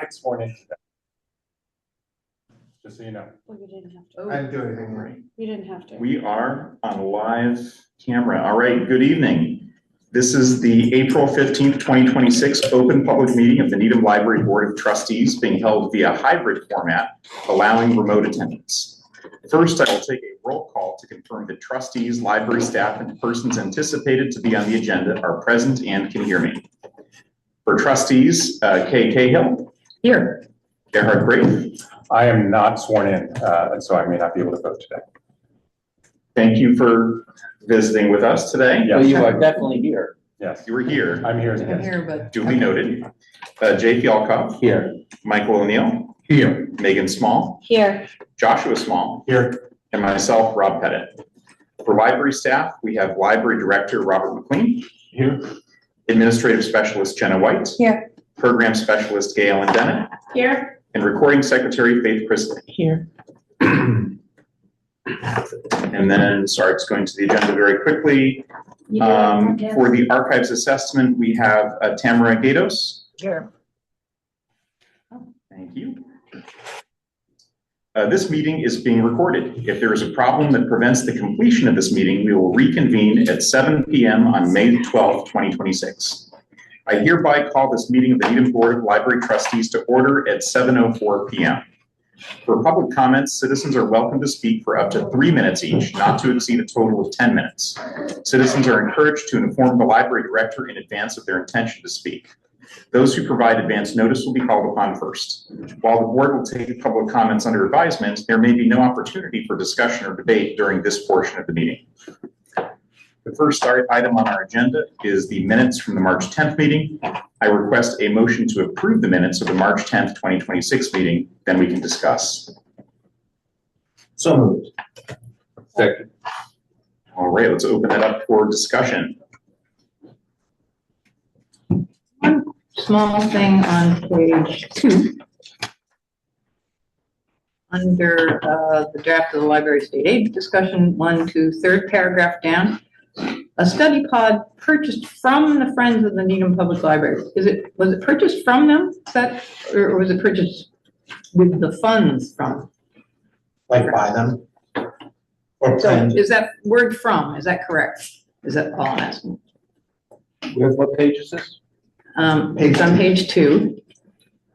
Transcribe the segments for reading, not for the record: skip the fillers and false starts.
sworn in today. Just so you know. Well, you didn't have to. I didn't do anything right. You didn't have to. We are on live camera. All right, good evening. This is the April 15th, 2026 open public meeting of the Needham Library Board of Trustees being held via hybrid format, allowing remote attendance. First, I will take a roll call to confirm that trustees, library staff, and persons anticipated to be on the agenda are present and can hear me. For trustees, Kay Cahill. Here. Gerhard Grafe. I am not sworn in, and so I may not be able to vote today. Thank you for visiting with us today. Yes. Well, you are definitely here. Yes, You were here. I'm here as a I'm guest. here, but Duly noted. Jay Fialkoff. here. Michael O'Neill. Here. Megan Small. Here. Joshua Small. Here. And myself, Rob Pettit. For library staff, we have Library Director Robert McQueen. Here. Administrative Specialist Jenna White. Here. Program Specialist Gail and Dennett. Here. And Recording Secretary Faith Chrisley. Here. And then, sorry, it's going to the agenda very quickly. For the archives assessment, we have Tamara Gatos. Here. Thank you. This meeting is being recorded. If there is a problem that prevents the completion of this meeting, we will reconvene at 7 p.m. on May 12th, 2026. I hereby call this meeting of the Needham Board of Library Trustees to order at 7:04 p.m. For public comments, citizens are welcome to speak for up to 3 minutes each, not to exceed a total of 10 minutes. Citizens are encouraged to inform the library director in advance of their intention to speak. Those who provide advance notice will be called upon first. While the board will take public comments under advisement, there may be no opportunity for discussion or debate during this portion of the meeting. The first item on our agenda is the minutes from the March 10th meeting. I request a motion to approve the minutes of the March 10th, 2026 meeting, then we can discuss. So moved. Second. All right, let's open it up for discussion. One small thing on page 2. Under the draft of the library state aid discussion, 1 to 3rd paragraph down. A study pod purchased from the Friends of the Needham Public Library. Was it purchased from them? Or was it purchased with the funds from? Like buy them? Or So plan? is that word from, is that correct? Is that all I'm asking? What page is this? It's on page 2.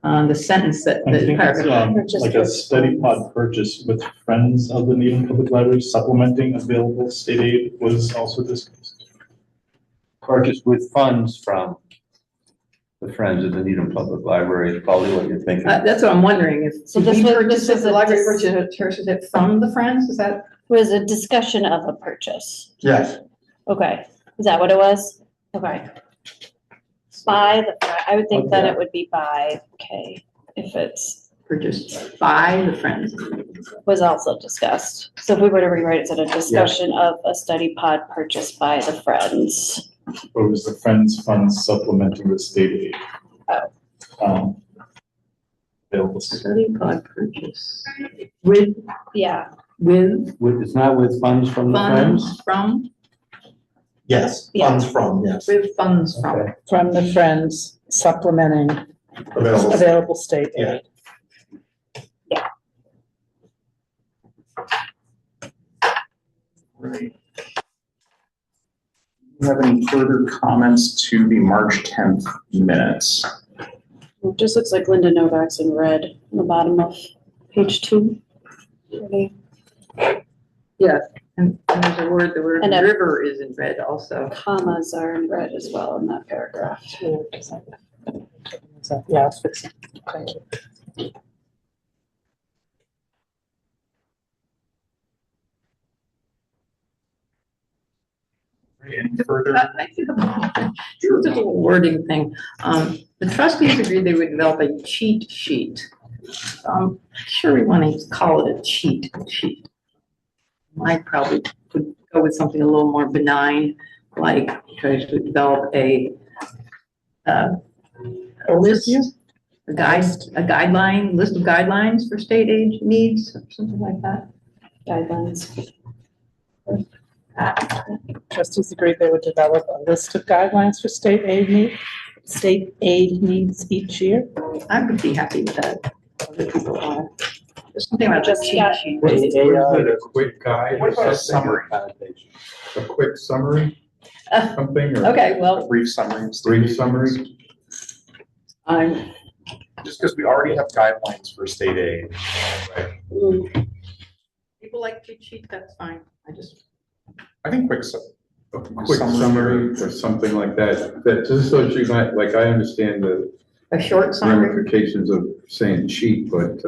The sentence that, I the think it's paragraph. like a study pod purchase with Friends of the Needham Public Library supplementing available state aid was also discussed. Purchased with funds from the Friends of the Needham Public Library is probably what you're thinking. That's what I'm wondering, if So did this we was- purchase this it, was the a library dis- purchased it from the Friends, is that? Was a discussion of a purchase. Yes. Okay. Is that what it was? Okay. By the, I would think that it would be by, okay, if it's, Purchased by the Friends. was also discussed. So if we were to rewrite it, it's a discussion of a study pod purchased by the Friends. Or was the Friends funds supplementing the state aid? Available state aid. Study pod purchase. With, Yeah. It's not with funds from the Friends? funds from, Yes. Yeah. Funds from, yes. with funds from. Okay. From the Friends supplementing Available. available state Yeah. aid. Right. Do you have any further comments to the March 10th minutes? It just looks like Linda Novak's in red on the bottom of page 2. Yeah, and there's a word, the word And a- river is in red also. Commas are in red as well in that paragraph. So, yeah, it's fixing. Thank you. Any further? I think it's a little wording thing. The trustees agreed they would develop a cheat sheet. Sure we want to call it a cheat sheet. I probably would go with something a little more benign, like try to develop a list, a guideline, list of guidelines for state aid needs, something like that. Guidelines. Trustees agreed they would develop a list of guidelines for state aid need. state aid needs each year? I would be happy with that. Other people are. There's something about Just just cheat got- sheet. What right? is AI? A quick guide What or about a something? A quick summary, something, or Okay, A well, brief summary. brief summary? I'm, Just because we already have guidelines for state aid. people like cheat sheet, that's fine. I think A quick summary or something like that, that just so you might, like, I understand the A short summary. ramifications of saying cheat, but,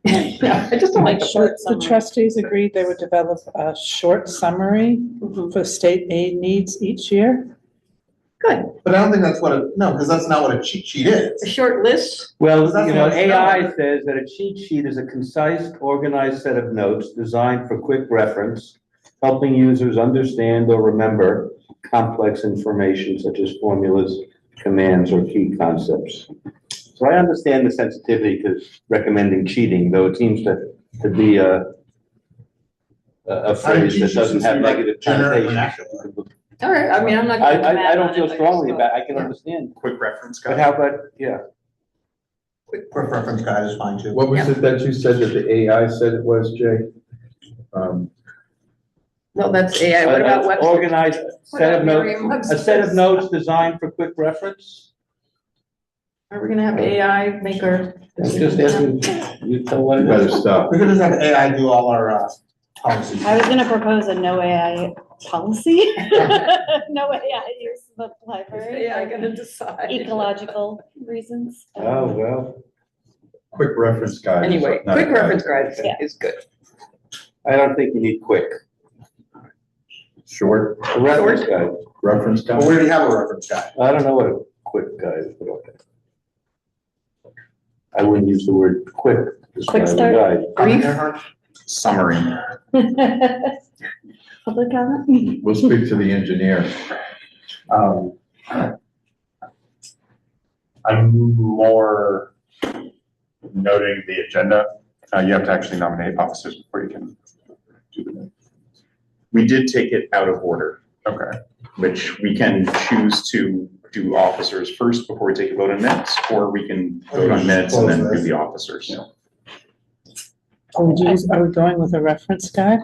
Yeah, I just don't like short The summary. trustees agreed they would develop a short summary for state aid needs each year? Good. But I don't think that's what no, because that's not what a cheat sheet A is. short list. Well, That's you know, what it's AI about. says that a cheat sheet is a concise, organized set of notes designed for quick reference, helping users understand or remember complex information such as formulas, commands, or key concepts. So I understand the sensitivity to recommending cheating, though it seems to be a phrase that doesn't have negative Generic connotations. All right, I mean, I'm not. gonna get mad I don't on feel it, strongly just about, I can yeah. understand, quick reference but guide. how about, yeah. Quick reference guide is fine too. what was it that you said that the AI said it was, Jay? Well, that's AI. What about websites? Organized What set of about notes, Merriam-Webster's? a set of notes designed for quick reference? Are we gonna have AI make our? I'm just asking, you tell what You it better is. stop. We could just have AI do all our policies. I was gonna propose a no AI policy. No AI use of the library. AI for gonna decide? ecological reasons. Oh, well, Quick reference guide. is Anyway, not quick bad. reference guide Yeah. is good. I don't think you need quick. Short A reference guide, reference But guide. we already have a reference guide. I don't know what a quick guide is, but okay. I wouldn't use the word quick to describe a start. guide. Brief. Summary. Public comment? We'll speak to the engineer. I'm more noting the agenda. You have to actually nominate officers before you can do the minutes. We did take it out of order, Okay. which we can choose to do officers first before we take a vote on minutes, or we can vote on minutes and then do the officers. Are we going with a reference guide?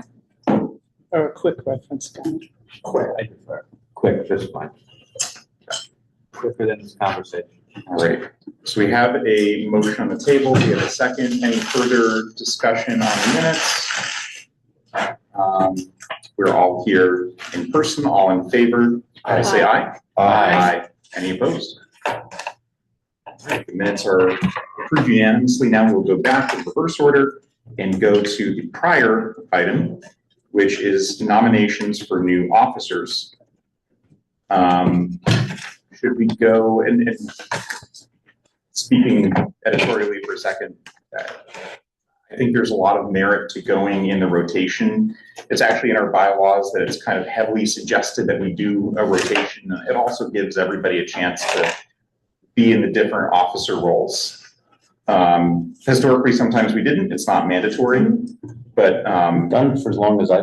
Or a quick reference guide? I prefer quick, just fine. Quicker than this conversation. All right, so we have a motion on the table. We have a second. Any further discussion on the minutes? We're all here in person, all in favor, say aye. Aye. Any opposed? All right, the minutes are approved unanimously. Now we'll go back in reverse order and go to the prior item, which is nominations for new officers. Should we go and speaking editorially for a second, I think there's a lot of merit to going in the rotation. It's actually in our bylaws that it's kind of heavily suggested that we do a rotation. It also gives everybody a chance to be in the different officer roles. Historically, sometimes we didn't. It's not mandatory, but Done for as long as I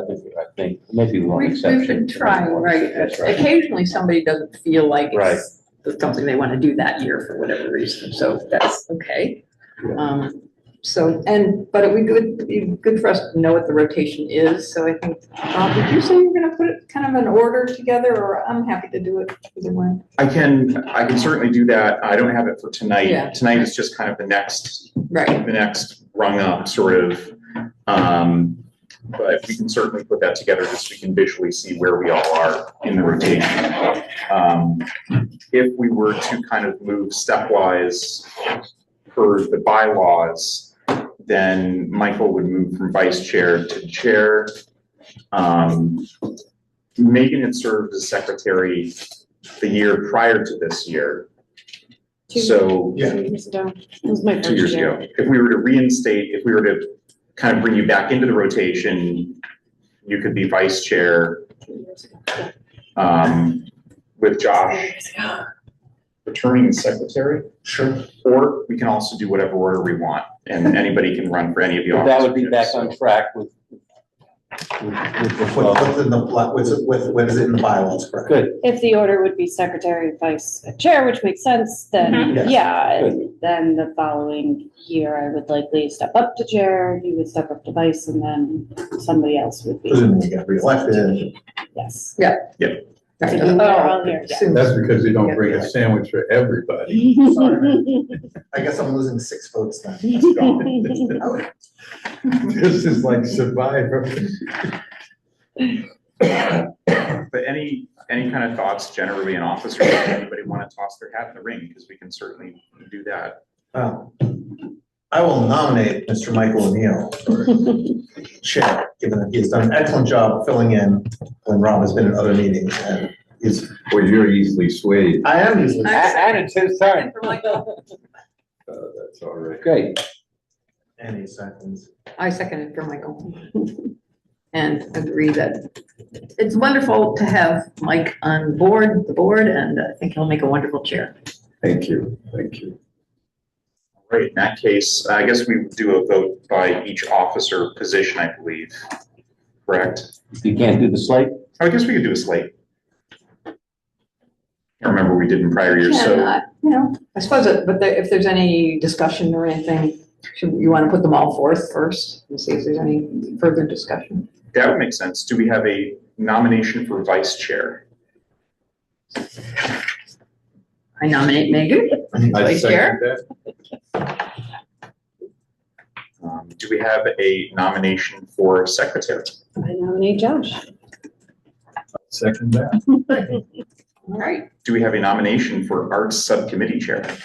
think, maybe one We've exception. been trying, right? That's right. Occasionally, somebody doesn't feel like Right. it's something they want to do that year for whatever reason, so that's okay. But it would be good for us to know what the rotation is, so I think, did you say you were gonna put it kind of an order together, or I'm happy to do it either way? I can certainly do that. I don't have it for tonight. Yeah. Tonight is just kind of the next Right, rung up sort of. But we can certainly put that together just so we can visually see where we all are in the rotation. If we were to kind of move stepwise per the bylaws, then Michael would move from vice chair to chair. Megan had served as secretary the year prior to this year. So, 2 years ago. It was my 2 first years year. ago. If we were to reinstate, if we were to kind of bring you back into the rotation, you could be vice chair, 2 years ago. with 2 Josh years ago. returning as secretary. Sure. Or we can also do whatever order we want, and anybody can run for any of the But offices. that would be back on track with With the flow. What's in the, what is it in the bylaws, correct? Good, If the order would be secretary, vice chair, which makes sense, then, Yes. yeah, and then the following year, I would likely step up to chair, you would step up to vice, and then somebody else would be, Presumably get reelected. yes. Right. So you are all here, yeah. That's because you don't bring a sandwich for everybody. I guess I'm losing 6 votes then. This is like Survivor. But any kind of thoughts generally in office, or does anybody want to toss their hat in the ring? Because we can certainly do that. I will nominate Mr. Michael O'Neill for chair, given that he has done an excellent job filling in when Rob has been in other meetings and is. Well, you're easily swayed. I am usually. and it's his turn. That's all right. Great. Any seconds. I second it for Michael. And agree that it's wonderful to have Mike on the board, and I think he'll make a wonderful chair. Thank you, thank you. Right, in that case, I guess we would do a vote by each officer position, I believe, correct? You can't do the slate? I guess we could do a slate. I remember we did in prior years, so. I suppose, if there's any discussion or anything, you want to put them all forth first and see if there's any further discussion? That would make sense. Do we have a nomination for vice chair? I nominate Megan, I vice chair. second that. Do we have a nomination for secretary? I nominate Josh. Second that. All right. Do we have a nomination for arts subcommittee chair?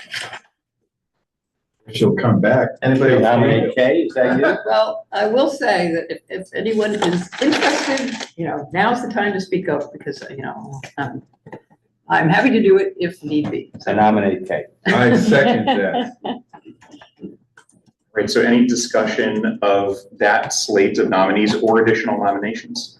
She'll come back. Anybody? Nominate Kay, is that you? Well, I will say that if anyone is interested, now's the time to speak up because, I'm happy to do it if need be. I nominate Kay. I second that. Right, so any discussion of that slate of nominees or additional nominations?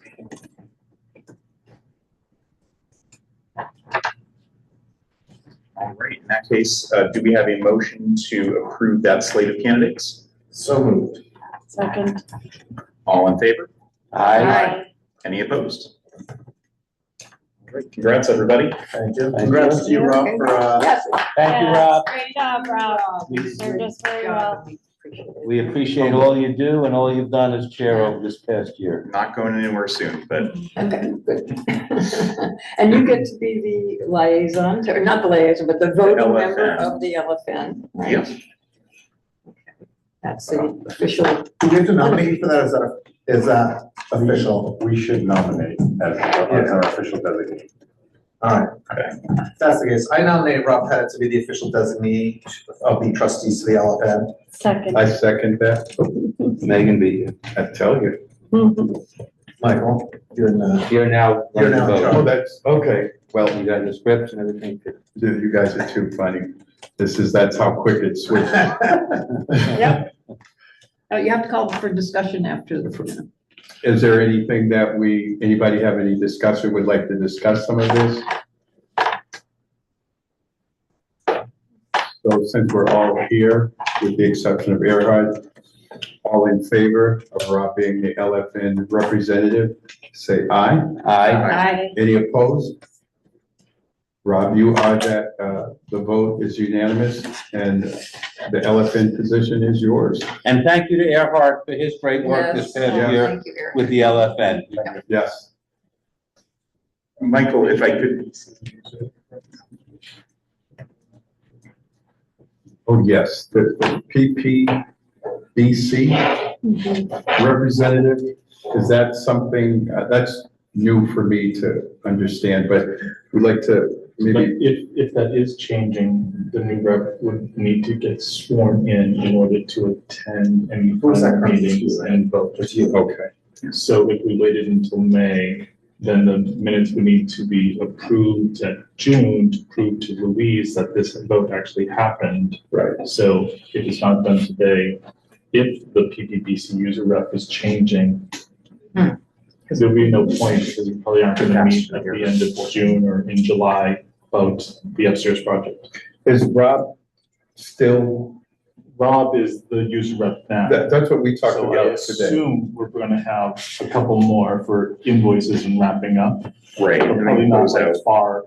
All right, in that case, do we have a motion to approve that slate of candidates? So moved. Second. All in favor? Aye. Any opposed? Great, congrats, everybody. Thank you. Thank Congrats to you, Rob, for, Yes. Thank you, Yes, Rob. Great job, Rob. You served us very well. We appreciate all you do and all you've done as chair over this past year. Not going anywhere soon, but Okay, good. And you get to be the liaison, or not the liaison, but the voting LFN. member of the LFN, right? Yep. That's the official. do you have to nominate for that? Is that official? We should nominate as our official designee. All right. If that's the case, I nominate Rob Pettit to be the official designee of the trustees to the LFN. Second. I second that. Megan beat you. I tell you. Michael, you're in the. You're now. You're now in charge. Oh, that's, okay. Well, You got your scripts and everything. you guys are too funny. That's how quick it switched. Yep. Oh, you have to call for discussion after the. Is there anything that anybody have any discussion, would like to discuss some of this? So since we're all here, with the exception of Earhart, all in favor of Rob being the LFN representative, say aye. Aye. Aye. Any opposed? Rob, you are that, the vote is unanimous and the LFN position is yours. And thank you to Earhart for his great work this past year Thank you, Eric. with the LFN. Yes. Michael, if I could, Oh, yes, the PPBC representative, is that something, that's new for me to understand, but we'd like to But maybe, if that is changing, the new rep would need to get sworn in order to attend any Who's that from? meetings and vote. Just you. okay, So if we waited until May, then the minutes would need to be approved at June to prove to Louise that this vote actually happened. right, So if it's not done today, if the PPBC user rep is changing, there'll be no point because we probably aren't gonna meet at the end of June or in July about the upstairs project. is Rob still Rob is the user rep now. That's what we talked So I about today. assume we're gonna have a couple more for invoices and wrapping up. Right. But and then probably not close like out. far,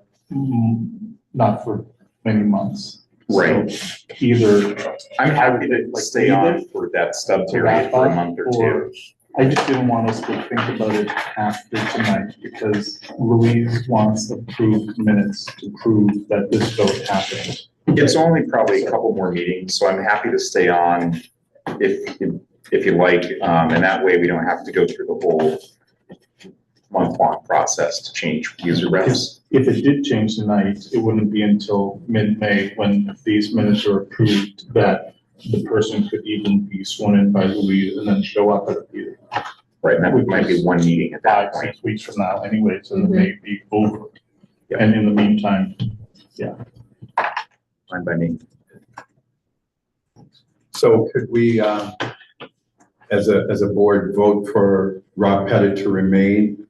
not for many months. Right. So either I'm happy to Like stay leave on it for that stub to period wrap for a up, month or or two. I just didn't want us to think about it after tonight, because Louise wants approved minutes to prove that this vote happened. It's only probably a couple more meetings, so I'm happy to stay on if you like. And that way we don't have to go through the whole month-long process to change user reps. If it did change tonight, it wouldn't be until mid-May when these minutes are approved that the person could even be sworn in by Louise and then show up at a meeting. Right, and that might be one meeting at that 5, point. 6 weeks from now anyway, so it may be over. And in the meantime, Fine by me. So could we, as a board, vote for Rob Pettit to remain?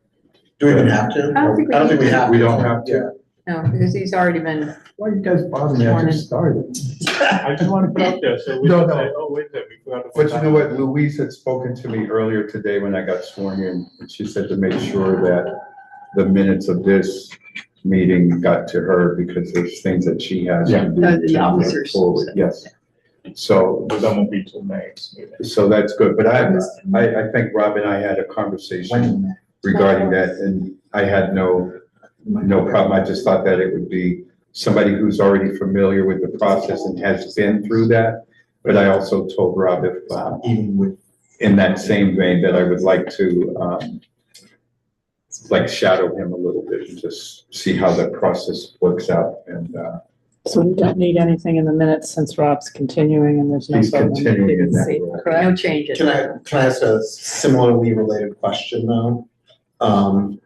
Do we even have to? I don't think we I don't think we need to. have. We don't have to? No, because he's already been, Why you guys bother me? I just started. I just want to put out there, so we No, can no. say, oh, wait a minute, we forgot to. But you know what, Louise had spoken to me earlier today when I got sworn in, and she said to make sure that the minutes of this meeting got to her, because there's things that she has to do. The to move officers. forward. Yes. So, But that won't be till May's meeting. so that's good, but I think Rob and I had a conversation regarding that, and I had no problem. I just thought that it would be somebody who's already familiar with the process and has been through that. But I also told Rob if, even with, in that same vein, that I would like to, like shadow him a little bit and just see how that process works out. And, So we don't need anything in the minutes since Rob's continuing and there's no. he's vote on the continuing in that PPC, role. correct? no changes. Can I ask a similarly related question though?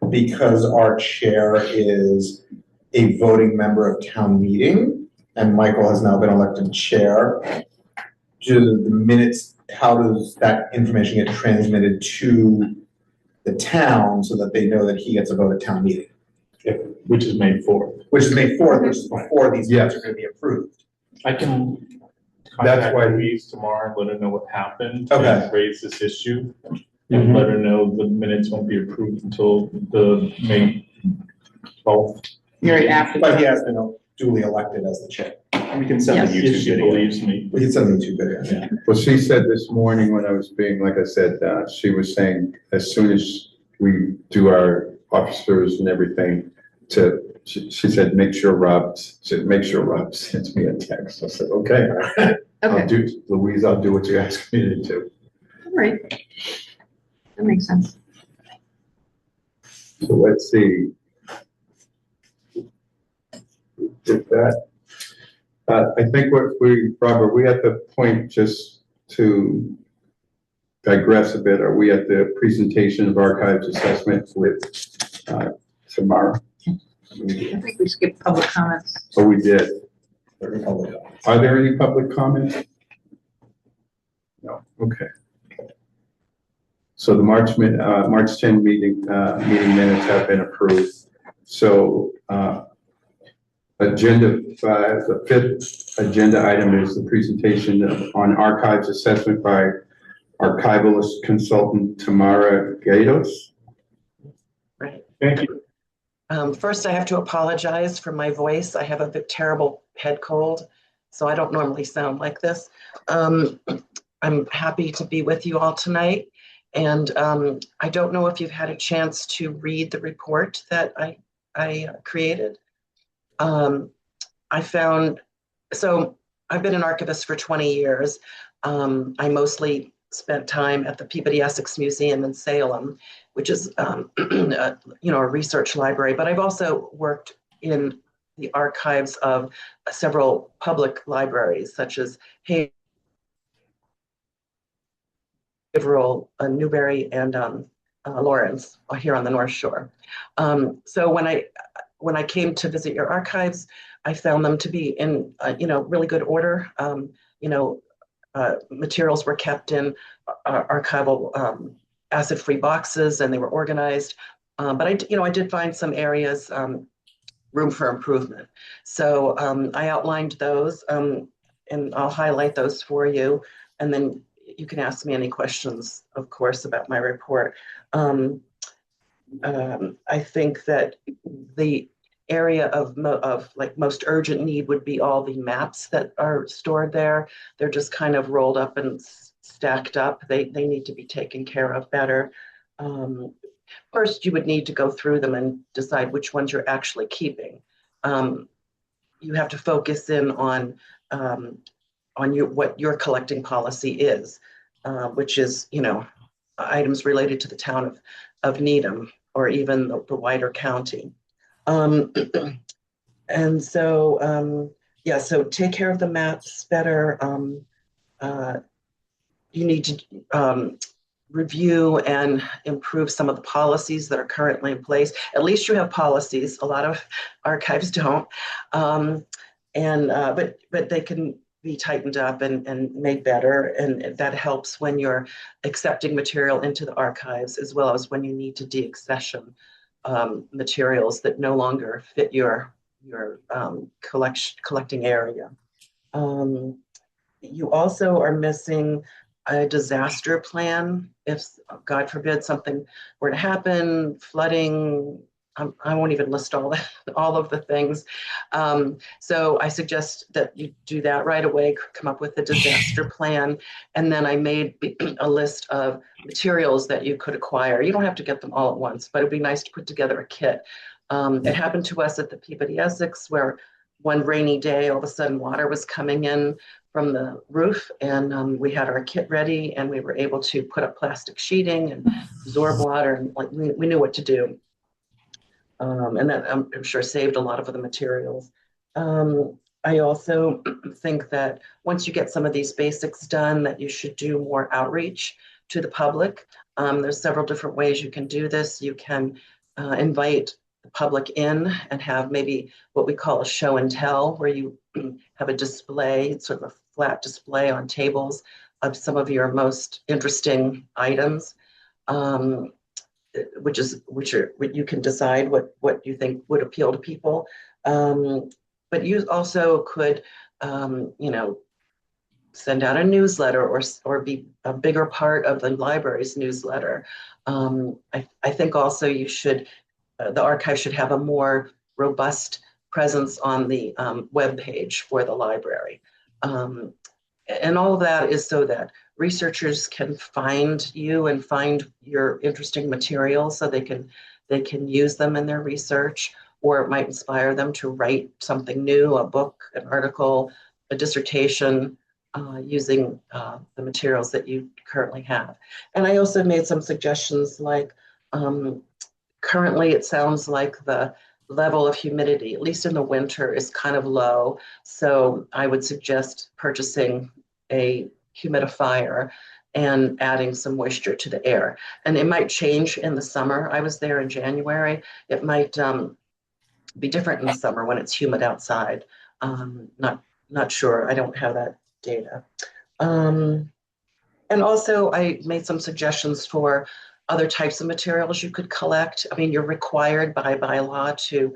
Because our chair is a voting member of town meeting and Michael has now been elected chair, do the minutes, how does that information get transmitted to the town so that they know that he gets a vote at town meeting? Which is May 4th. Which is May 4th, which is before these minutes are gonna be approved. I can That's contact why- Louise tomorrow and let her know what happened. Okay. And raise this issue and let her know the minutes won't be approved until the May 12th. Right after. But he has been duly elected as the chair. We can send the Yes. If YouTube she video. believes me. We can send them two videos. Yeah. Well, she said this morning when I was being, like I said, she was saying, as soon as we do our officers and everything, she said, make sure Rob sends me a text. I said, okay, I'll Okay, do, Louise, I'll do what you ask me to do. all right. That makes sense. So let's see. Did that. I think Robert, we at the point, just to digress a bit, are we at the presentation of archives assessment with tomorrow? I think we skipped public comments. Oh, we did. Are there any public comments? No, okay. So the March 10 meeting minutes have been approved. So agenda 5, the 5th agenda item is the presentation on archives assessment by archivalist consultant Tamara Gatos. Right. Thank you. First, I have to apologize for my voice. I have a bit terrible head cold, so I don't normally sound like this. I'm happy to be with you all tonight. And I don't know if you've had a chance to read the report that I created. I've been an archivist for 20 years. I mostly spent time at the Peabody Essex Museum in Salem, which is a research library, but I've also worked in the archives of several public libraries, such as Haverhill, Newbury, and Lawrence here on the North Shore. So when I came to visit your archives, I found them to be in really good order. Materials were kept in archival acid-free boxes, and they were organized. But I did find some areas room for improvement. So I outlined those. and I'll highlight those for you. And then you can ask me any questions, of course, about my report. I think that the area of like most urgent need would be all the maps that are stored there. They're just kind of rolled up and stacked up. They need to be taken care of better. First, you would need to go through them and decide which ones you're actually keeping. You have to focus in on what your collecting policy is, which is, items related to the town of Needham or even the wider county. And so, yeah, so take care of the maps better. You need to review and improve some of the policies that are currently in place. At least you have policies. A lot of archives don't. But they can be tightened up and made better. And that helps when you're accepting material into the archives, as well as when you need to deaccession materials that no longer fit your collecting area. You also are missing a disaster plan. If, God forbid, something were to happen, flooding, I won't even list all of the things. So I suggest that you do that right away, come up with a disaster plan. And then I made a list of materials that you could acquire. You don't have to get them all at once, but it'd be nice to put together a kit. It happened to us at the Peabody Essex, where one rainy day, all of a sudden water was coming in from the roof, and we had our kit ready, and we were able to put up plastic sheeting and absorb water, and like we knew what to do. And that I'm sure saved a lot of the materials. I also think that once you get some of these basics done, that you should do more outreach to the public. There's several different ways you can do this. You can invite the public in and have maybe what we call a show and tell, where you have a display, sort of a flat display on tables of some of your most interesting items, which you can decide what you think would appeal to people. But you also could, send out a newsletter or be a bigger part of the library's newsletter. I think also you should, the archive should have a more robust presence on the web page for the library. And all of that is so that researchers can find you and find your interesting materials, so they can use them in their research, or it might inspire them to write something new, a book, an article, a dissertation, using the materials that you currently have. And I also made some suggestions, like currently it sounds like the level of humidity, at least in the winter, is kind of low. So I would suggest purchasing a humidifier and adding some moisture to the air. And it might change in the summer. I was there in January. It might be different in the summer when it's humid outside. Not sure. I don't have that data. And also I made some suggestions for other types of materials you could collect. I mean, you're required by law to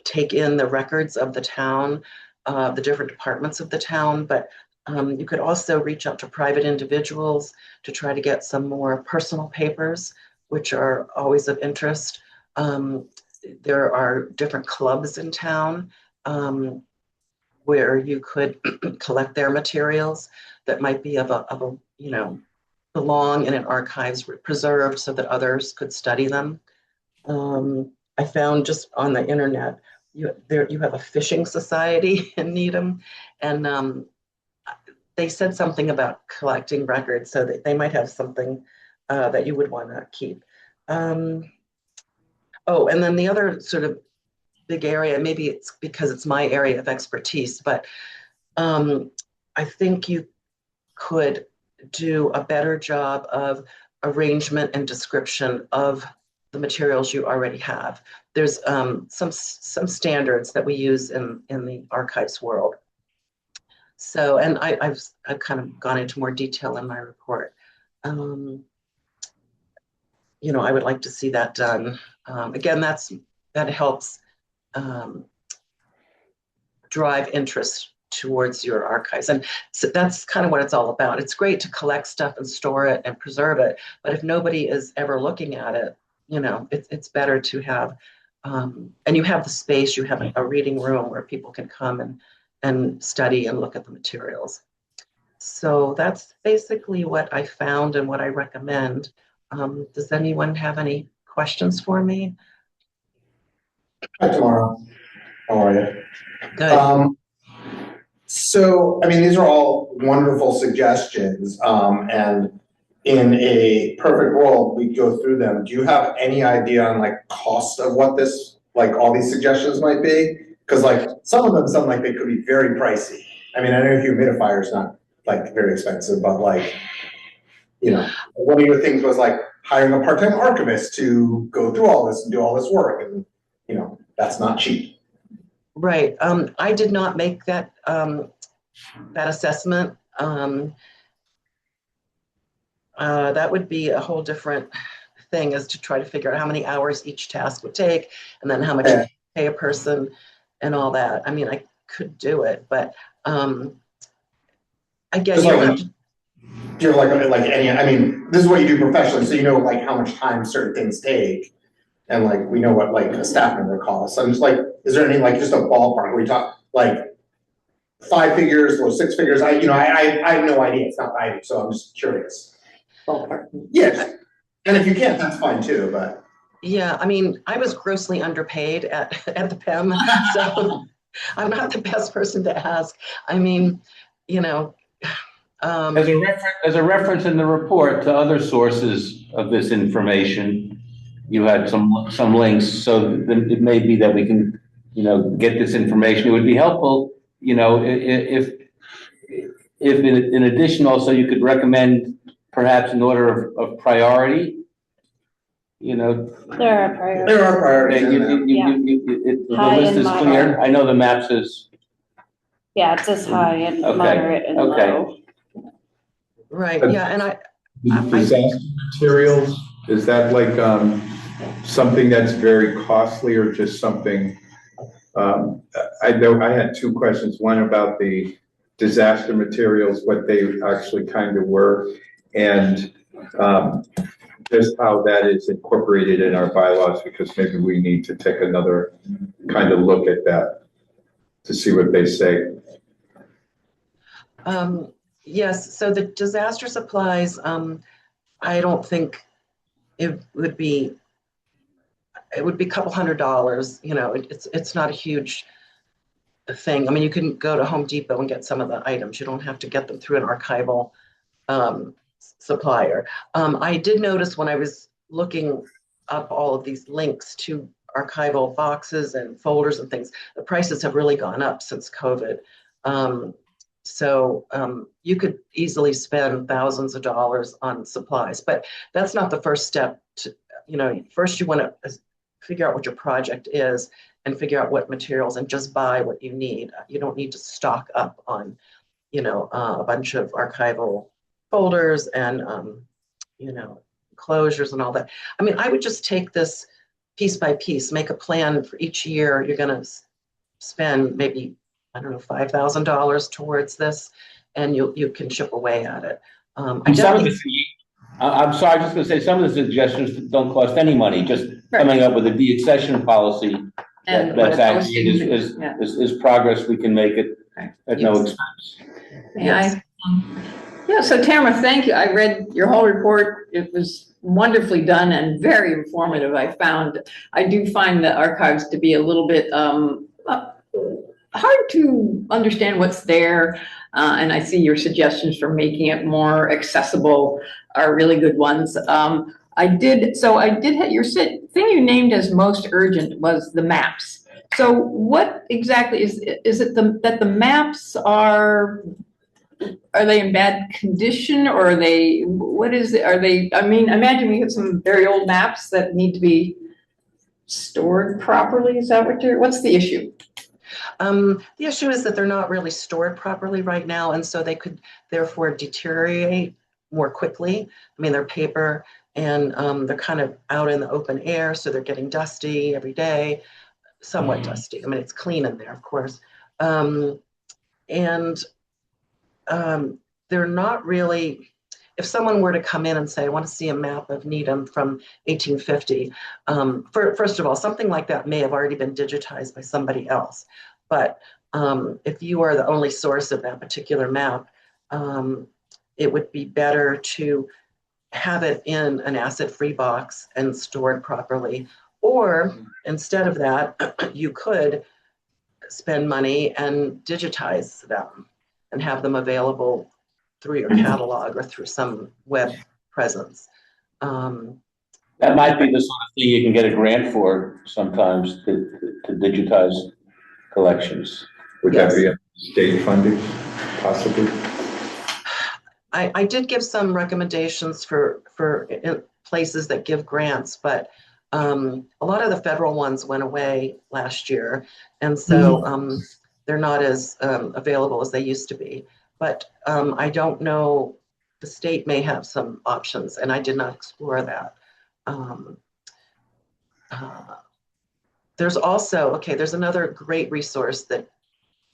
take in the records of the town, the different departments of the town, but you could also reach out to private individuals to try to get some more personal papers, which are always of interest. There are different clubs in town where you could collect their materials that might be of a belong in an archives preserved so that others could study them. I found just on the internet, you have a fishing society in Needham, and they said something about collecting records, so that they might have something that you would want to keep. Oh, and then the other sort of big area, maybe it's because it's my area of expertise, but I think you could do a better job of arrangement and description of the materials you already have. There's some standards that we use in the archives world. So, and I've kind of gone into more detail in my report. I would like to see that done. Again, that helps drive interest towards your archives. And so that's kind of what it's all about. It's great to collect stuff and store it and preserve it, but if nobody is ever looking at it, it's better to have, and you have the space, you have a reading room where people can come and study and look at the materials. So that's basically what I found and what I recommend. Does anyone have any questions for me? Hi, Tamara. How are you? Good. So, I mean, these are all wonderful suggestions, and in a perfect world, we go through them. Do you have any idea on like cost of what this, like all these suggestions might be? Because like some of them sound like they could be very pricey. I mean, I know humidifier is not like very expensive, but like, one of your things was like hiring a part-time archivist to go through all this and do all this work, and that's not cheap. Right. I did not make that assessment. That would be a whole different thing, is to try to figure out how many hours each task would take, and then how much you pay a person and all that. I mean, I could do it, but again, you don't have to. Do you have like any? I mean, this is what you do professionally, so you know like how much time certain things take. And like, we know what like a staff member costs. I'm just like, is there any like just a ballpark? We talk like 5 figures or 6 figures? I have no idea. It's not what I do, so I'm just curious. Ballpark. Yes. And if you can't, that's fine too, but. Yeah, I mean, I was grossly underpaid at the PEM, so I'm not the best person to ask. I mean, As a reference in the report to other sources of this information, you had some links, so that it may be that we can, get this information. It would be helpful, if in addition also you could recommend perhaps an order of priority. There are priorities. There are priorities. The High list and is clear. moderate. I know the maps is. Yeah, it says high and moderate and low. Right. Yeah, and Disaster materials, is that like something that's very costly, or just something? I know I had 2 questions. One about the disaster materials, what they actually kind of were, and just how that is incorporated in our bylaws, because maybe we need to take another kind of look at that to see what they say. Yes, so the disaster supplies, I don't think it would be a couple $100. It's not a huge thing. I mean, you can go to Home Depot and get some of the items. You don't have to get them through an archival supplier. I did notice when I was looking up all of these links to archival boxes and folders and things, the prices have really gone up since COVID. So you could easily spend thousands of dollars on supplies, but that's not the first step. First you want to figure out what your project is and figure out what materials, and just buy what you need. You don't need to stock up on, a bunch of archival folders and, closures and all that. I mean, I would just take this piece by piece, make a plan for each year. You're going to spend maybe, I don't know, $5,000 towards this, and you can chip away at it. I'm sorry, I was just going to say, some of the suggestions don't cost any money, just coming up with a de-accession policy that's actually is progress we can make it at no expense. So Tamara, thank you. I read your whole report. It was wonderfully done and very informative. I do find the archives to be a little bit hard to understand what's there. And I see your suggestions for making it more accessible are really good ones. I did have your thing you named as most urgent was the maps. So what exactly is it that the maps are they in bad condition, or are they, I mean, imagine we have some very old maps that need to be stored properly. Is that what's the issue? The issue is that they're not really stored properly right now, and so they could therefore deteriorate more quickly. I mean, they're paper, and they're kind of out in the open air, so they're getting dusty every day, somewhat dusty. I mean, it's clean in there, of course. and they're not really, if someone were to come in and say, I want to see a map of Needham from 1850, first of all, something like that may have already been digitized by somebody else. But if you are the only source of that particular map, it would be better to have it in an asset-free box and stored properly. Or instead of that, you could spend money and digitize them and have them available through your catalog or through some web presence. That might be the sort of thing you can get a grant for sometimes, to digitize collections. Would that be a state funding, possibly? I did give some recommendations for places that give grants, but a lot of the federal ones went away last year, and so they're not as available as they used to be. But I don't know, the state may have some options, and I did not explore that. There's also, there's another great resource that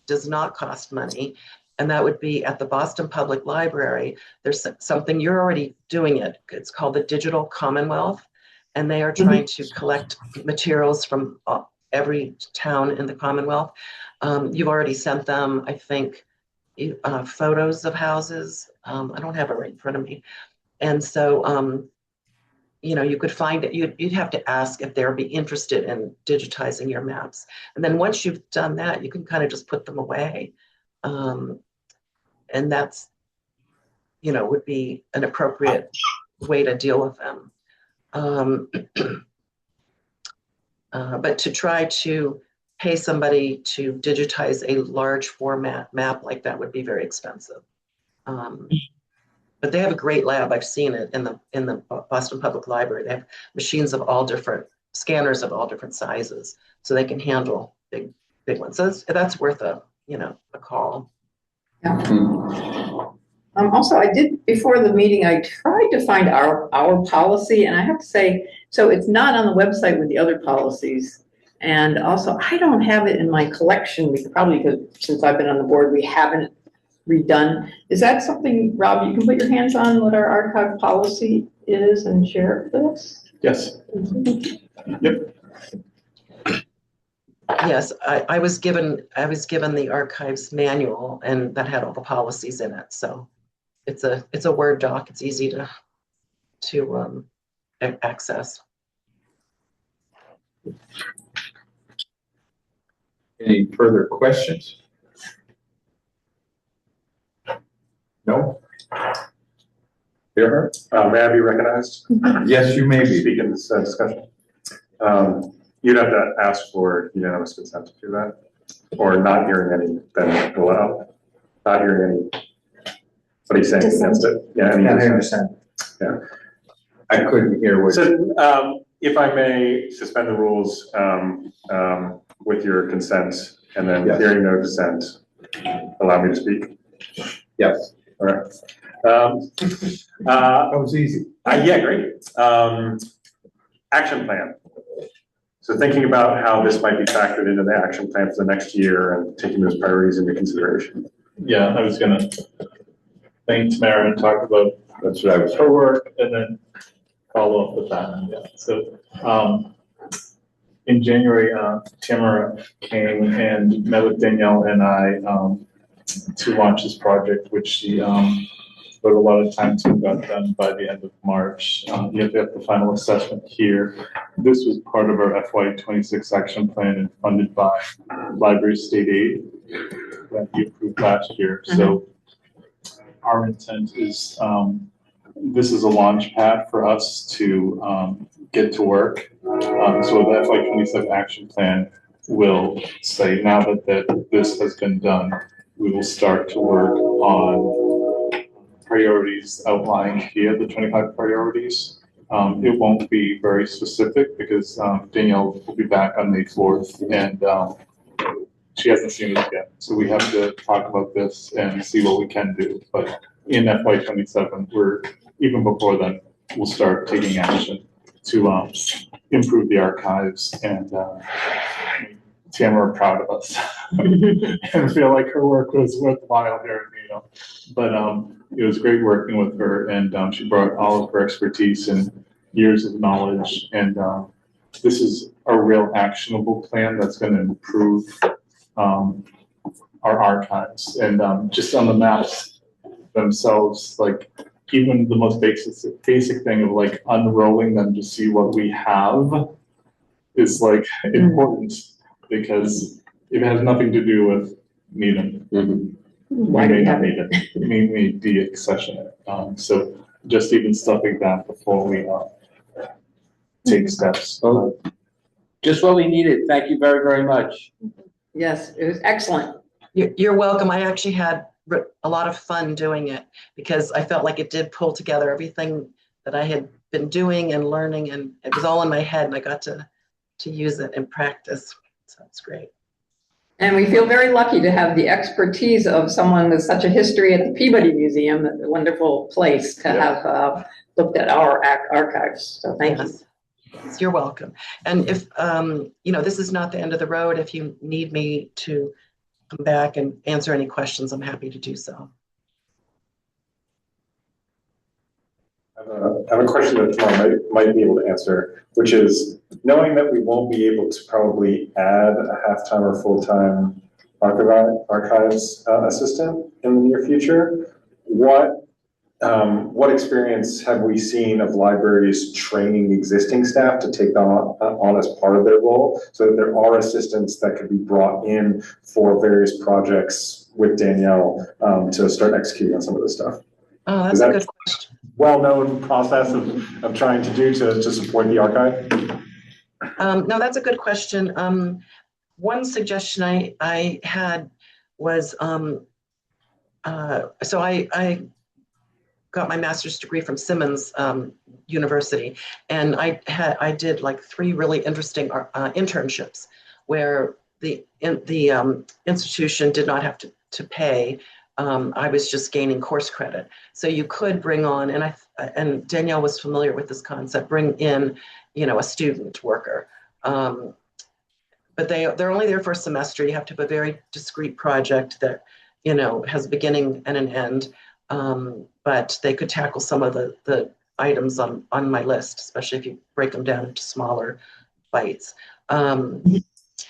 does not cost money, and that would be at the Boston Public Library. There's something, you're already doing it. It's called the Digital Commonwealth, and they are trying to collect materials from every town in the Commonwealth. You've already sent them, I think, photos of houses. I don't have it right in front of me. And so, you could find it, you'd have to ask if they'd be interested in digitizing your maps. And then once you've done that, you can kind of just put them away. And that's, would be an appropriate way to deal with them. But to try to pay somebody to digitize a large format map like that would be very expensive. But they have a great lab. I've seen it in the Boston Public Library. They have machines of all different, scanners of all different sizes, so they can handle big ones. So that's worth a call. Yeah. Also, I did, before the meeting, I tried to find our policy, and I have to say, so it's not on the website with the other policies. And also, I don't have it in my collection, probably because since I've been on the board, we haven't redone. Is that something, Rob, you can put your hands on what our archive policy is and share it with us? Yes. Yep. Yes, I was given the archives manual, and that had all the policies in it. So it's a Word doc. It's easy to access. Any further questions? No? Gerhard? May I be recognized? Yes, you may be. Speak in this discussion. You'd have to ask for unanimous consent to do that, or not hearing any, then allow. Not hearing any. What are you saying against it? Yeah, any dissent. Yeah. I couldn't hear what. So, if I may suspend the rules with your consent, and then hearing no dissent, allow me to speak. Yes. All right. That was easy. Yeah, great. Action plan. So thinking about how this might be factored into the action plan for the next year and taking those priorities into consideration. Yeah, I was gonna thank Tamara and talk about That's what I was. her work and then follow up with that. Yeah. So in January, Tamara came and met with Danielle and I to launch this project, which she put a lot of time to, got done by the end of March. You have to have the final assessment here. This was part of our FY26 action plan and funded by Library State Aid that we approved last year. So our intent is, this is a launch pad for us to get to work. So the FY27 action plan will say, now that this has been done, we will start to work on priorities outlined here, the 25 priorities. It won't be very specific because Danielle will be back on May 4th and she hasn't seen it yet. So we have to talk about this and see what we can do. But in FY27, even before then, we'll start taking action to improve the archives and Tamara proud of us and feel like her work was worthwhile here, you know. But it was great working with her, and she brought all of her expertise and years of knowledge, and this is a real actionable plan that's going to improve our archives, and just on the maps themselves, like even the most basic thing of like unrolling them to see what we have is like important, because if it has nothing to do with Needham, Why do we have it? we need de-accession. So just even stuff like that before we take steps. Just what we needed. Thank you very, very much. Yes, it was excellent. You're welcome. I actually had a lot of fun doing it because I felt like it did pull together everything that I had been doing and learning, and it was all in my head, and I got to use it in practice. So it's great. And we feel very lucky to have the expertise of someone with such a history at the Peabody Museum, a wonderful place to have looked at our archives. So thank you. Yes, you're welcome. And if, you know, this is not the end of the road. If you need me to come back and answer any questions, I'm happy to do so. I have a question that Tamara might be able to answer, which is, knowing that we won't be able to probably add a half-time or full-time archives assistant in the near future, what experience have we seen of libraries training existing staff to take on as part of their role, so that there are assistants that could be brought in for various projects with Danielle to start executing on some of this stuff? Oh, that's a good question. Well-known process of trying to do to support the archive? No, that's a good question. One suggestion I had was, so I got my master's degree from Simmons University, and I did like 3 really interesting internships where the institution did not have to pay. I was just gaining course credit. So you could bring on, and Danielle was familiar with this concept, bring in, you know, a student worker. But they're only there for a semester. You have to have a very discrete project that, you know, has a beginning and an end. But they could tackle some of the items on my list, especially if you break them down into smaller bites.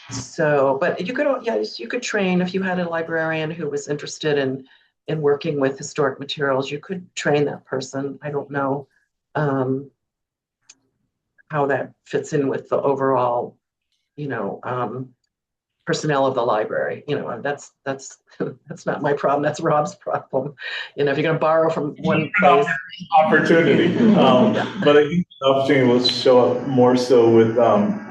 So, but you could train, if you had a librarian who was interested in working with historic materials, you could train that person. I don't know how that fits in with the overall, you know, personnel of the library. You know, that's not my problem. That's Rob's problem. You know, if you're going to borrow from one place. Opportunity. But I think the opportunity will show up more so with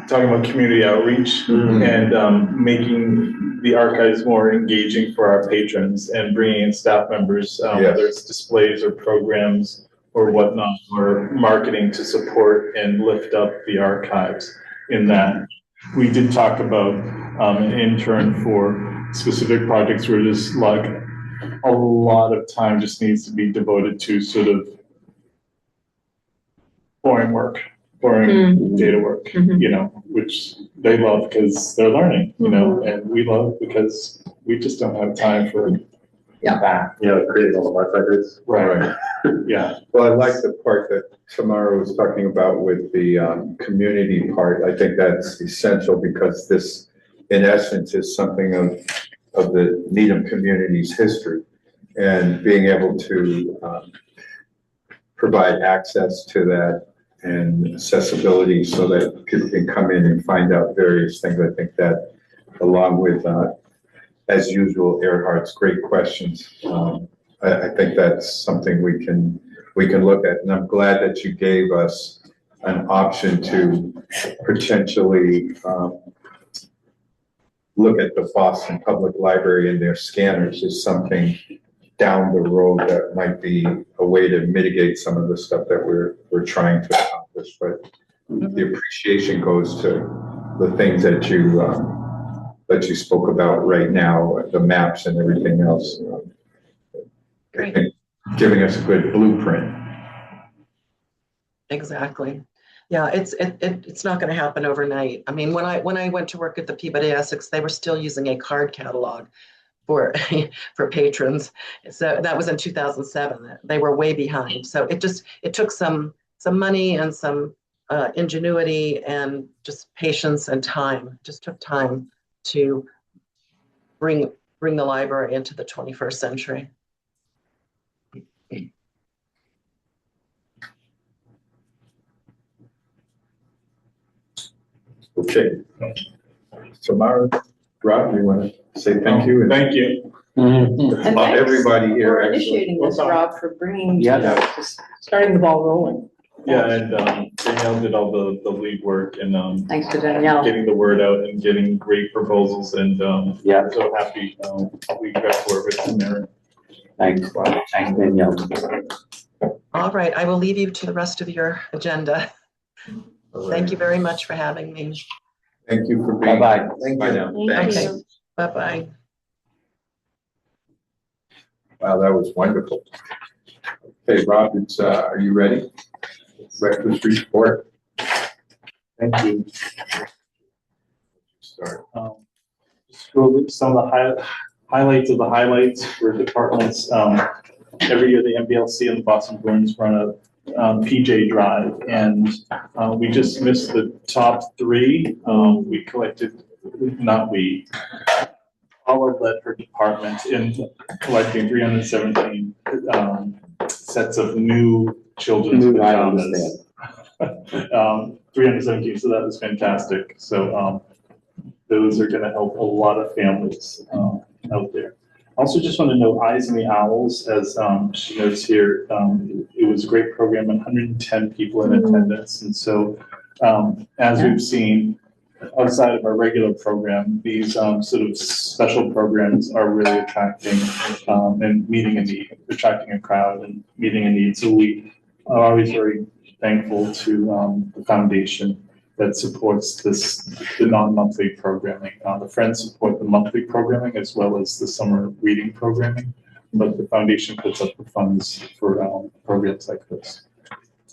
talking about community outreach and making the archives more engaging for our patrons and bringing in staff members, whether it's displays or programs or whatnot, or marketing to support and lift up the archives. In that, we did talk about an intern for specific projects where there's like a lot of time just needs to be devoted to sort of boring data work, you know, which they love because they're learning, you know, and we love because we just don't have time for that. Yeah, creating all the mark records. Right. Yeah. Well, I like the part that Tamara was talking about with the community part. I think that's essential because this, in essence, is something of the Needham community's history, and being able to provide access to that and accessibility so that people can come in and find out various things. I think that, along with, as usual, Erhard's great questions, I think that's something we can look at. And I'm glad that you gave us an option to potentially look at the Boston Public Library and their scanners as something down the road that might be a way to mitigate some of the stuff that we're trying to accomplish. But the appreciation goes to the things that you spoke about right now, the maps and everything else. Great. Giving us a good blueprint. Exactly. Yeah, it's not going to happen overnight. I mean, when I went to work at the Peabody Essex, they were still using a card catalog for for patrons. So that was in 2007. They were way behind. So it took some money and some ingenuity and just patience and time. It just took time to bring the library into the 21st century. Okay. So Mara, Rob, you want to say thank you? Thank you. And thanks Everybody here. for Excellent. initiating this, Rob, for bringing, Yeah. just starting the ball rolling. Yeah, and Danielle did all the lead work and Thanks to Danielle. getting the word out and getting great proposals, and Yeah. I'm so happy we got to work with Mary. Thanks, Danielle. All right, I will leave you to the rest of your agenda. Thank you very much for having me. Thank you for being. Bye-bye. Thank Bye you. now. Thank Thanks. you. Bye-bye. Wow, that was wonderful. Okay, Rob, are you ready? Breakfast report. Thank you. Start. Just go over some of the highlights of the highlights for departments. Every year the NBLC and the Boston Bruins run a PJ drive, and we just missed the top three. We collected, all of Ledford department in collecting 317 sets of new children's New pajamas. 317, so that was fantastic. So those are going to help a lot of families out there. Also, just want to note Eyes on the Owls, as she notes here, it was a great program, 110 people in attendance. And so, as we've seen, outside of our regular program, these sort of special programs are really attracting and meeting a need, attracting a crowd and meeting a need. So we are always very thankful to the foundation that supports the non-monthly programming. The Friends support the monthly programming as well as the summer reading programming, but the foundation puts up the funds for programs like this.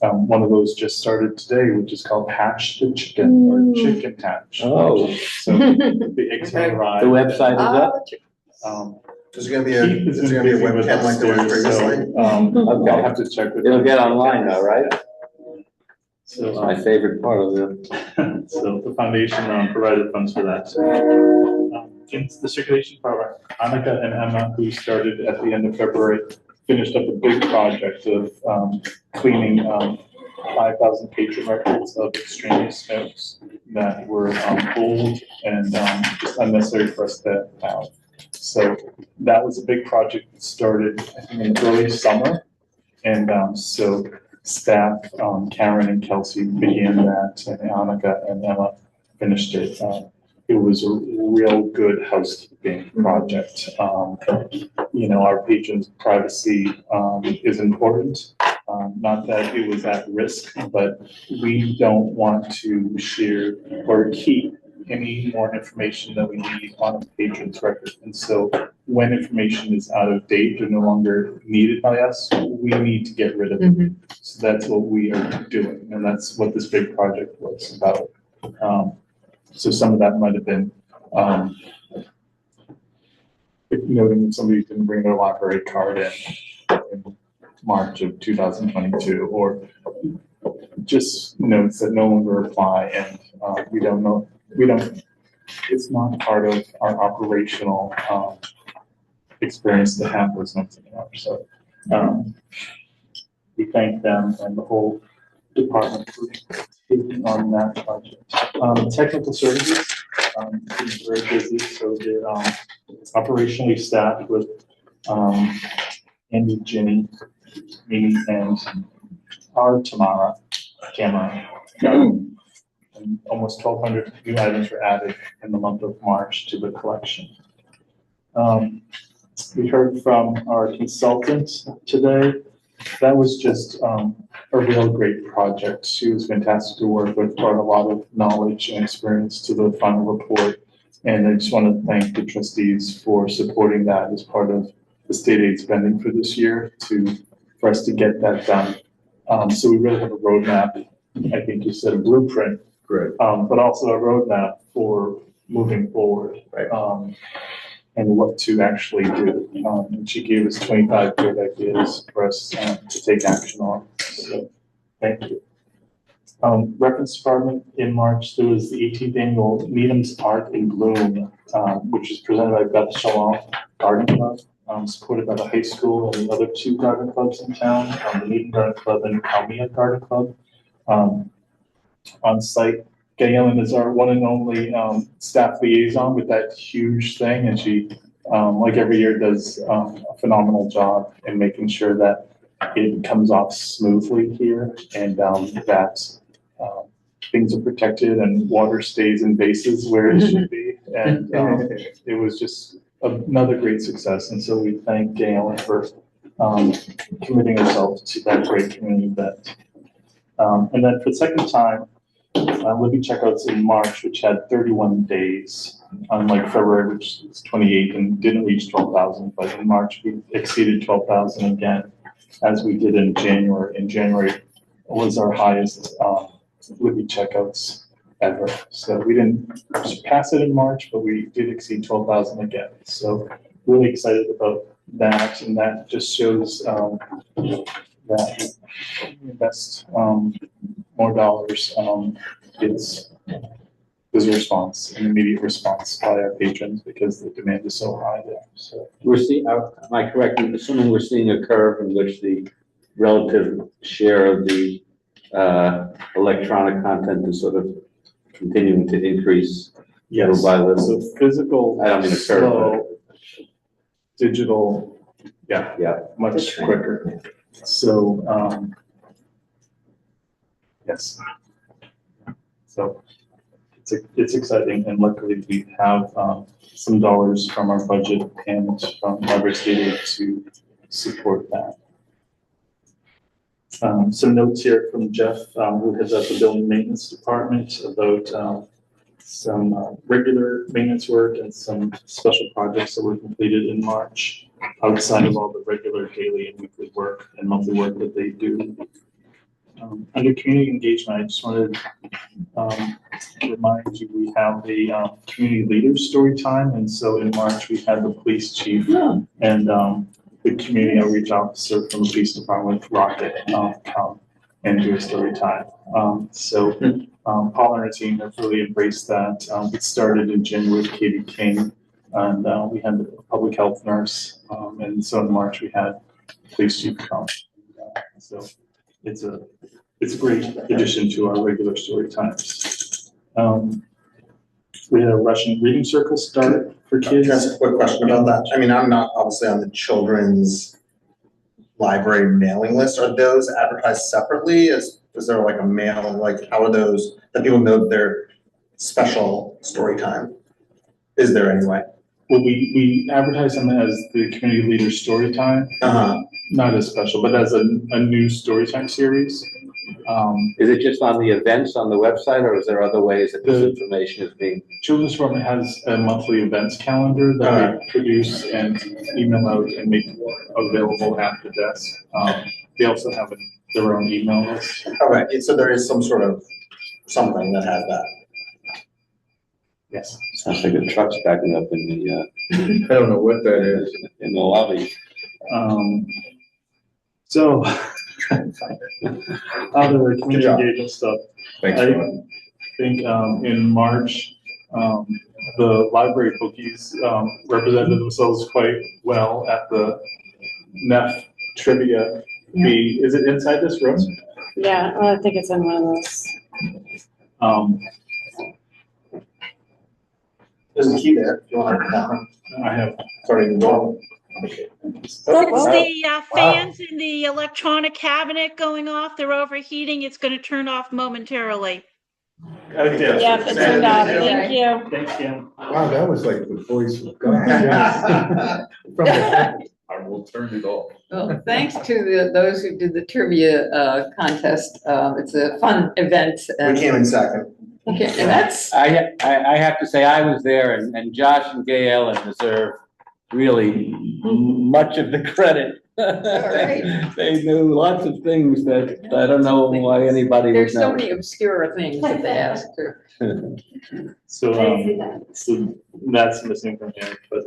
One of those just started today, which is called Hatch the Chicken, or Chicken Hatch. Oh. So the eggs have arrived. The website is up? There's gonna be Keith is there's gonna be a busy with webcam like there was upstairs, previously. so I'll have to check with. It'll him. get online though, right? So, It's my favorite part of it. so the foundation provided funds for that. In the circulation program, Annika and Emma, who started at the end of February, finished up a big project of cleaning 5,000 patron records of extraneous notes that were old and just unnecessary for us to have. So that was a big project that started, I think, in early summer. And so staff, Karen and Kelsey began that, and Annika and Emma finished it. It was a real good housekeeping project. You know, our patrons' privacy is important. Not that it was at risk, but we don't want to share or keep any more information that we need on a patron's record. And so when information is out of date or no longer needed by us, we need to get rid of it. So that's what we are doing. And that's what this big project was about. So some of that might have been noting that somebody didn't bring their library card in March of 2022, or just notes that no longer apply, and it's not part of our operational experience to have those notes anymore. So we thank them and the whole department for taking on that project. Technical services is very busy, so they're operationally staffed with Andy, Ginny, me, and our Tamara, and almost 1,200 new items were added in the month of March to the collection. We heard from our consultant today. That was just a real great project. She was fantastic to work with, brought a lot of knowledge and experience to the final report. And I just want to thank the trustees for supporting that as part of the state aid spending for this year for us to get that done. So we really have a roadmap I think you said a blueprint, Great. but also a roadmap for moving forward. Right. And what to actually do. And she gave us 25 good ideas for us to take action on. So, thank you. Reference department in March, there was the 18th annual Needham's Art in Bloom, which was presented by Beth Shalom Garden Club, supported by the high school and the other 2 garden clubs in town, the Needham Garden Club and Almea Garden Club. On site, Galen is our one and only staff liaison with that huge thing, and she, like every year, does a phenomenal job in making sure that it comes off smoothly here, and that things are protected and water stays in bases where it should be. And it was just another great success, and so we thank Galen for committing herself to that great community event. And then for the second time, Libby checkouts in March, which had 31 days, unlike February, which is 28 and didn't reach 12,000. But in March, we exceeded 12,000 again, as we did in January. In January was our highest Libby checkouts ever. So we didn't surpass it in March, but we did exceed 12,000 again. So really excited about that, and that just shows that we invest more dollars. There's a response, an immediate response by our patrons because the demand is so high there. So We're seeing, am I correct in assuming we're seeing a curve in which the relative share of the electronic content is sort of continuing to increase? yes, Little by little. so physical, I don't mean a curve, slow, digital, Yeah. much quicker. So, yes. So it's exciting, and luckily we have some dollars from our budget and from library state aid to support that. Some notes here from Jeff, who heads up the building maintenance department, about some regular maintenance work and some special projects that were completed in March, outside of all the regular daily and weekly work and monthly work that they do. Under community engagement, I just wanted to remind you, we have a community leaders story time. And so in March, we had the police chief and the community outreach officer from the police department, Rocket, come and do a story time. Paul and our team have really embraced that. It started in January with Katie King, and we had the public health nurse. And so in March, we had police chief come. So it's a great addition to our regular story times. We had a Russian reading circle start for kids. Just a quick question about that. I mean, I'm not obviously on the children's library mailing list. Are those advertised separately? Is there like a mail, like how are those, that people know their special story time? Is there anyway? Well, we advertise them as the community leader story time. Not as special, but as a new story time series. Is it just on the events on the website, or is there other ways that this information is being? Children's Department has a monthly events calendar that we produce and email out and make available at the desk. They also have their own email list. All right, so there is some sort of something that has that. Yes. Sounds like a truck's backing up in the, I don't know what that is. in the lobby. So, other community engagement stuff. Thanks, I Ron. think in March, the library bookies represented themselves quite well at the NF trivia bee. Is it inside this room? Yeah, I think it's in one of those. There's a key there, if you want to. I have. Sorry, go. It's the fans in the electronic cabinet going off. They're overheating. It's going to turn off momentarily. Okay. Yeah, it's turned off. Thank you. Thanks, Kim. Wow, that was like the voice of God. From the, I will turn it off. Well, thanks to those who did the trivia contest. It's a fun event. We came in second. Okay, and that's. I have to say, I was there, and Josh and Gail deserve really much of the credit right. They knew lots of things that I don't know why anybody would There's so know. many obscure things that they asked her. So, so that's missing from here, but,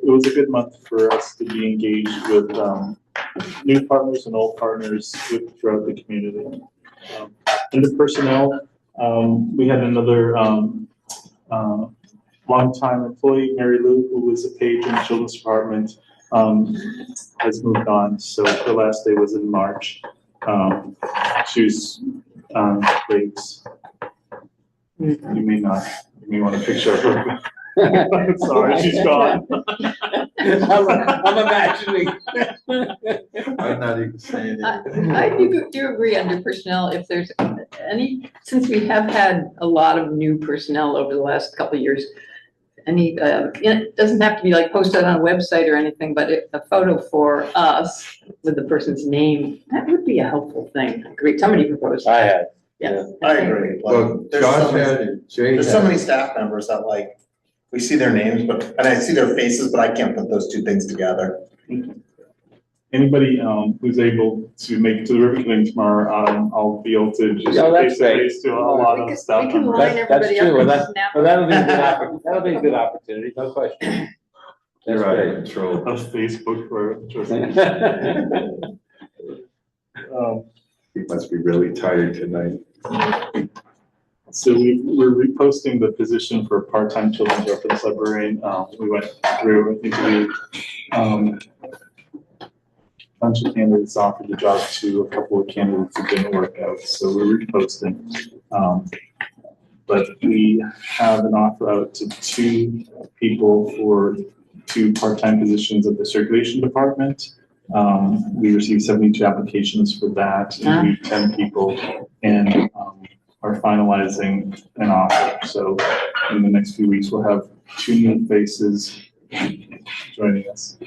it was a good month for us to be engaged with, new partners and old partners throughout the community. Under personnel, we had another, longtime employee, Mary Lou, who was a page in the children's department, has moved on. So her last day was in March. She's, great. You may want to picture her. Sorry, she's gone. I'm imagining. I'm not even saying it. I do agree under personnel, if there's any, since we have had a lot of new personnel over the last couple of years, any, it doesn't have to be like posted on a website or anything, but a photo for us with the person's name, that would be a helpful thing. Great, somebody proposed. I had. Yeah. I agree. Well, There's Josh so many- had it, Jay There's so had many it. staff members that like, we see their names, and I see their faces, but I can't put those two things together. Anybody, who's able to make it to the ribbon cutting tomorrow, I'll be able to just Oh, that's face to great. face to a lot We of can- stuff. we can line That's everybody up true. and Well, snap Well, that'll be a good them. that'll be a good opportunity, no question. You're That's out great. of control. Of Facebook for Trustees. He must be really tired tonight. So we're reposting the position for part-time children's reference librarian. We went through, interviewed, a bunch of candidates, offered the job to a couple of candidates that didn't work out, so we're reposting. But we have an offer out to 2 people for 2 part-time positions at the circulation department. We received 72 applications for that, and 10 people, and are finalizing an offer. So in the next few weeks, we'll have 2 new faces joining us.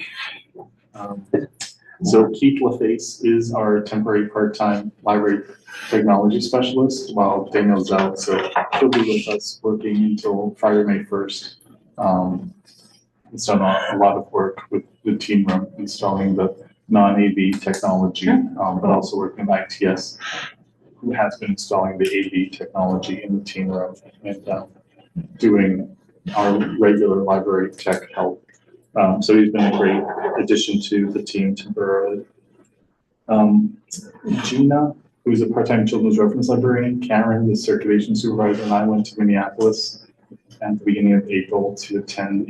So Keith LaFace is our temporary part-time library technology specialist, while Daniel's out, so he'll be with us working until Friday, May 1st. He's done a lot of work with the team room, installing the non-AV technology, but also working with ITS, who has been installing the AV technology in the team room, and doing our regular library tech help. So he's been a great addition to the team temporarily. Gina, who's a part-time children's reference librarian, Karen, the circulation supervisor, and I went to Minneapolis at the beginning of April to attend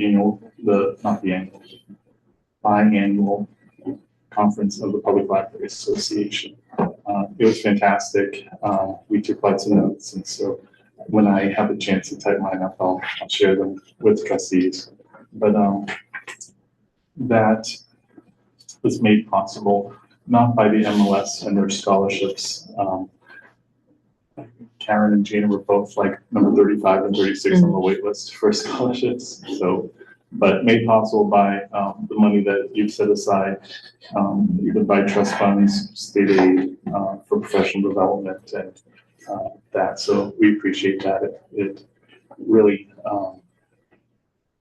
biannual conference of the Public Library Association. It was fantastic. We took lots of notes, and so when I have a chance to type mine up, I'll share them with trustees. But that was made possible not by the MLS and their scholarships. Karen and Gina were both like number 35 and 36 on the wait list for scholarships. So, but made possible by the money that you've set aside, either by trust funds, state aid for professional development, and that. So we appreciate that. It really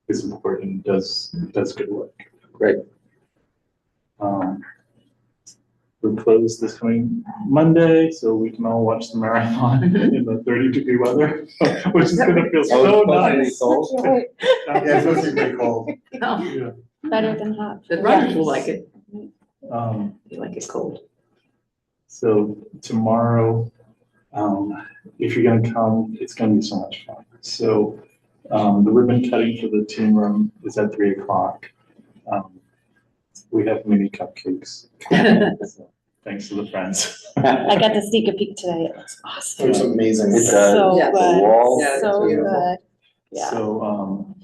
is important. Does good work. Great. We're closed this coming Monday, so we can all watch the marathon in the 30-degree weather, which is gonna feel so nice. Yeah, it's supposed to be pretty cold. No, Yeah. Better than hot. the runners will like it. They like it cold. So tomorrow, if you're gonna come, it's gonna be so much fun. So the ribbon cutting for the team room is at 3 o'clock. We have mini cupcakes. So, thanks to the friends. I got to sneak a peek today. It looks awesome. It's amazing. It does. So Yes. good. Wall. Yeah, it's So beautiful. good. Yeah. So,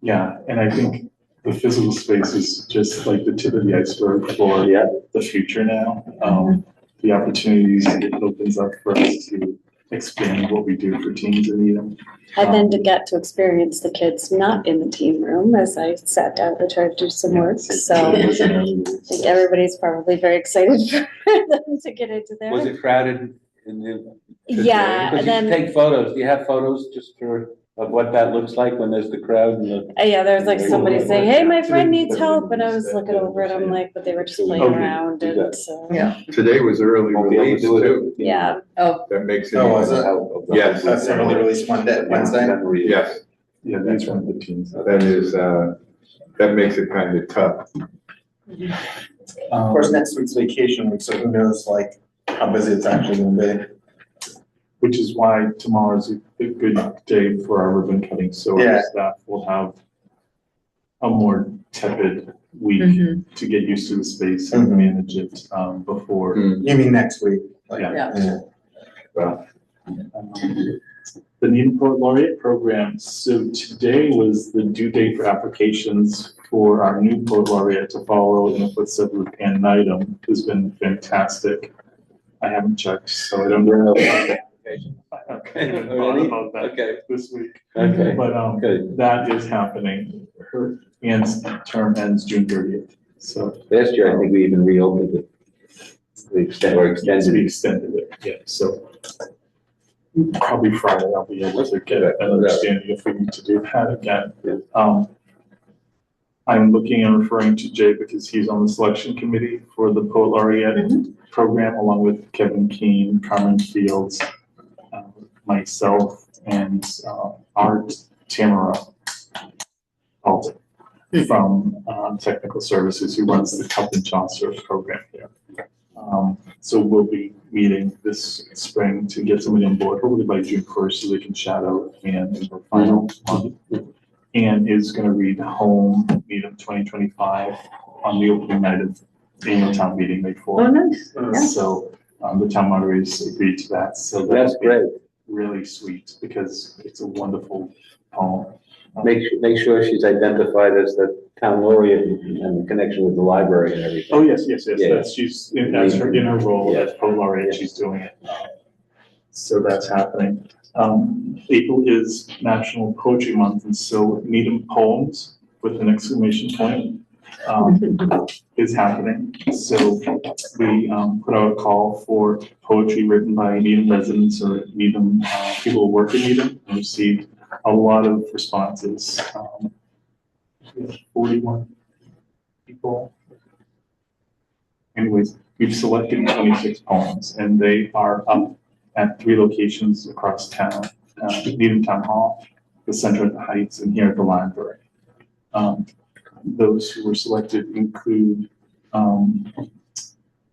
yeah, and I think the physical space is just like the tip of the iceberg for the future now. The opportunities it opens up for us to expand what we do for teens in Needham. And then to get to experience the kids not in the team room as I sat down to try to do some work. So I think everybody's probably very excited for them to get into there. Was it crowded in the? Yeah, Because and you then take photos. Do you have photos just for of what that looks like when there's the crowd and the. Yeah, there's like somebody saying, hey, my friend needs help, and I was looking over it, I'm like, but they were just playing Okay. around, and so. Yeah. Today was early Won't be able to release do it. too. Yeah, Oh, That makes it. Oh, was it? Yes. That's early release Wednesday. Yes, Yeah, these are the teams. that is, that makes it kind of tough. Of course, next week's vacation week, so who knows, like, how busy it's actually gonna be. Which is why tomorrow's a good day for our ribbon cutting, so Yeah. our staff will have a more tepid week mhm. to get used to the space and Mhm. manage it, before. You mean next week? Like, Yeah. yeah. The Needham Poet Laureate Program, so today was the due date for applications for our new Poet Laureate to follow in the footsteps of Ann Needham, who's been fantastic. I haven't checked, so I don't know. Okay. About that Okay. this week, Okay. but, Good. that is happening. Ann's term ends June 30th, so. Last year, I think we even reopened it. We extended We it. extended it, yeah, so. Probably Friday, I'll be able to get an understanding if we need to do that again. I'm looking and referring to Jay because he's on the selection committee for the Poet Laureate program, along with Kevin Keane, Carmen Fields, myself, and our Tamara Alton from Technical Services, who runs the Cup and Chaucer program here. So we'll be meeting this spring to get somebody on board, hopefully by June 1st, so they can shadow Ann in her final month. Ann is going to read Home Needham 2025 on the opening night of the annual town meeting, May 4th. Oh, nice. Yeah. So the town moderators agreed to that. So That's great. really sweet because it's a wonderful poem. Make sure she's identified as the town laureate and the connection with the library and everything. Oh, yes. Yeah. That's, she's in her role Yeah. as Poet Laureate, she's doing it. So that's happening. April is National Poetry Month, and so Needham Poems with an exclamation point is happening. So we put out a call for poetry written by Needham residents or Needham people who work in Needham, and received a lot of responses. 41 people. Anyways, we've selected 26 poems, and they are up at 3 locations across town, Needham Town Hall, the Center at the Heights, and here at the library. Those who were selected include a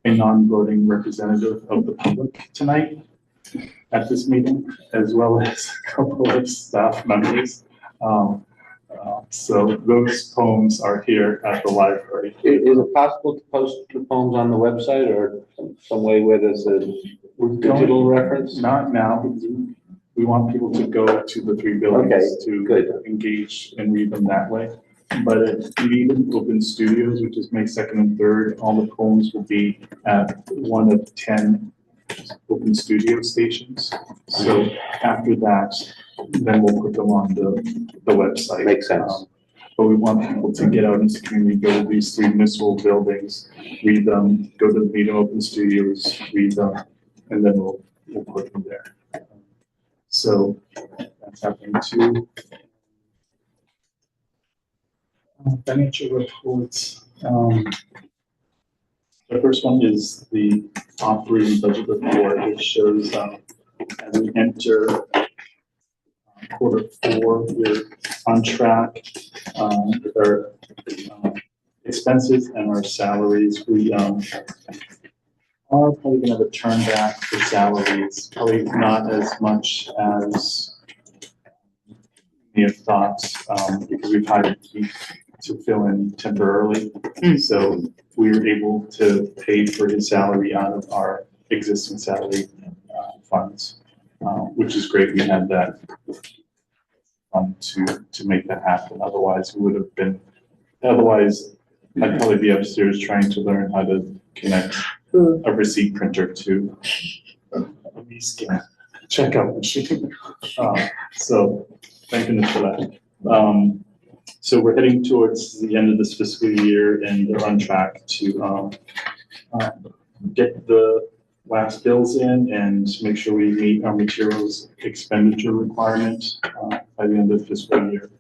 non-voting representative of the public tonight at this meeting, as well as a couple of staff members. So those poems are here at the library. Is it possible to post the poems on the website or some way where there's a digital reference? Not now, because we want people to go to the 3 buildings to engage and read them that way. But at Needham Open Studios, which is May 2nd and 3rd, all the poems will be at one of 10 open studio stations. So after that, then we'll put them on the website. Makes sense. But we want people to get out into the community, go to these 3 municipal buildings, read them, go to the Needham Open Studios, read them, and then we'll put them there. So that's happening too. Financial reports. The first one is the operating budget report, which shows as we enter Q4, we're on track with our expenses and our salaries. We are probably gonna have a turn back for salaries, probably not as much as we have thought, because we've hired Keith to fill in temporarily. So we were able to pay for his salary out of our existing salary funds, which is great. We had that to make that happen. Otherwise, we would have been, I'd probably be upstairs trying to learn how to connect a receipt printer to a scan checkout machine. So thank goodness for that. So we're heading towards the end of this fiscal year, and they're on track to get the last bills in and make sure we meet our materials expenditure requirement by the end of the fiscal year.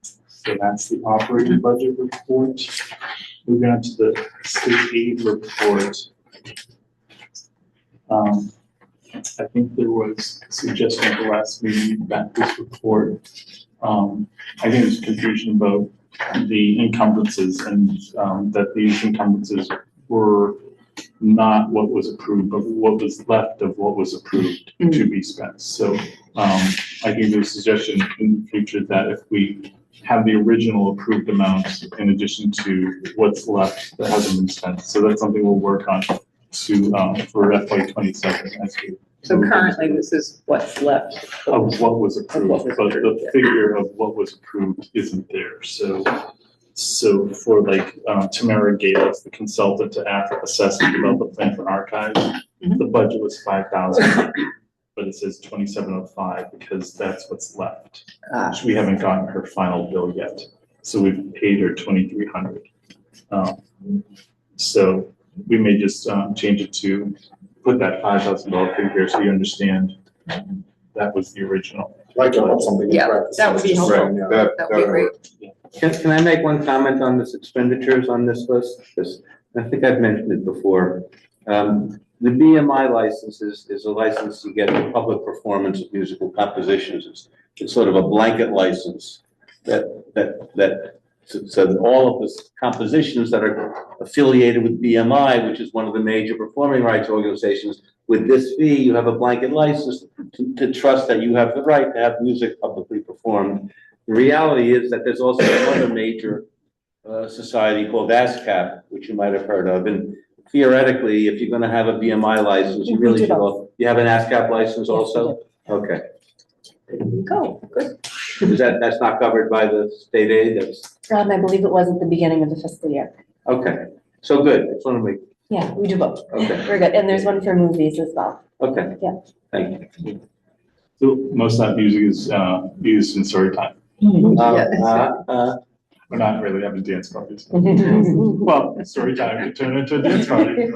So that's the operating budget report. Moving on to the state aid report. I think there was a suggestion at the last meeting that this report, I think there's confusion about the encumbrances and that these encumbrances were not what was approved, but what was left of what was approved to be spent. So I think there's a suggestion in the future that if we have the original approved amount in addition to what's left that hasn't been spent. So that's something we'll work on to for FY27 as we. So currently, this is what's left. Of what was approved, but the figure of what was approved isn't there. So for like Tamara gave us the consultant to assess and develop a plan for archives. The budget was 5,000, but it says 2,705 because that's what's left. We haven't gotten her final bill yet, so we've paid her 2,300. So we may just change it to put that $5,000 figure so you understand that was the original. Like to put something in Yeah, parentheses. that would be helpful. Right, That would be great. Can I make one comment on this expenditures on this list? Because I think I've mentioned it before. The BMI license is a license to get the public performance of musical compositions. It's sort of a blanket license so that all of the compositions that are affiliated with BMI, which is one of the major performing rights organizations, with this fee, you have a blanket license to trust that you have the right to have music publicly performed. The reality is that there's also another major society called ASCAP, which you might have heard of. And theoretically, if you're going to have a BMI license, you really should. You have an ASCAP license also? Okay. There you go, good. Is that's not covered by the state aid? I believe it was at the beginning of the fiscal year. Okay, so good. That's one of my. Yeah, we do both. Okay. We're good. And there's one for movies as well. Okay. Yeah. Thank you. So most of that music is used in story time. We're not really having dance parties. Well, story time could turn into a dance party.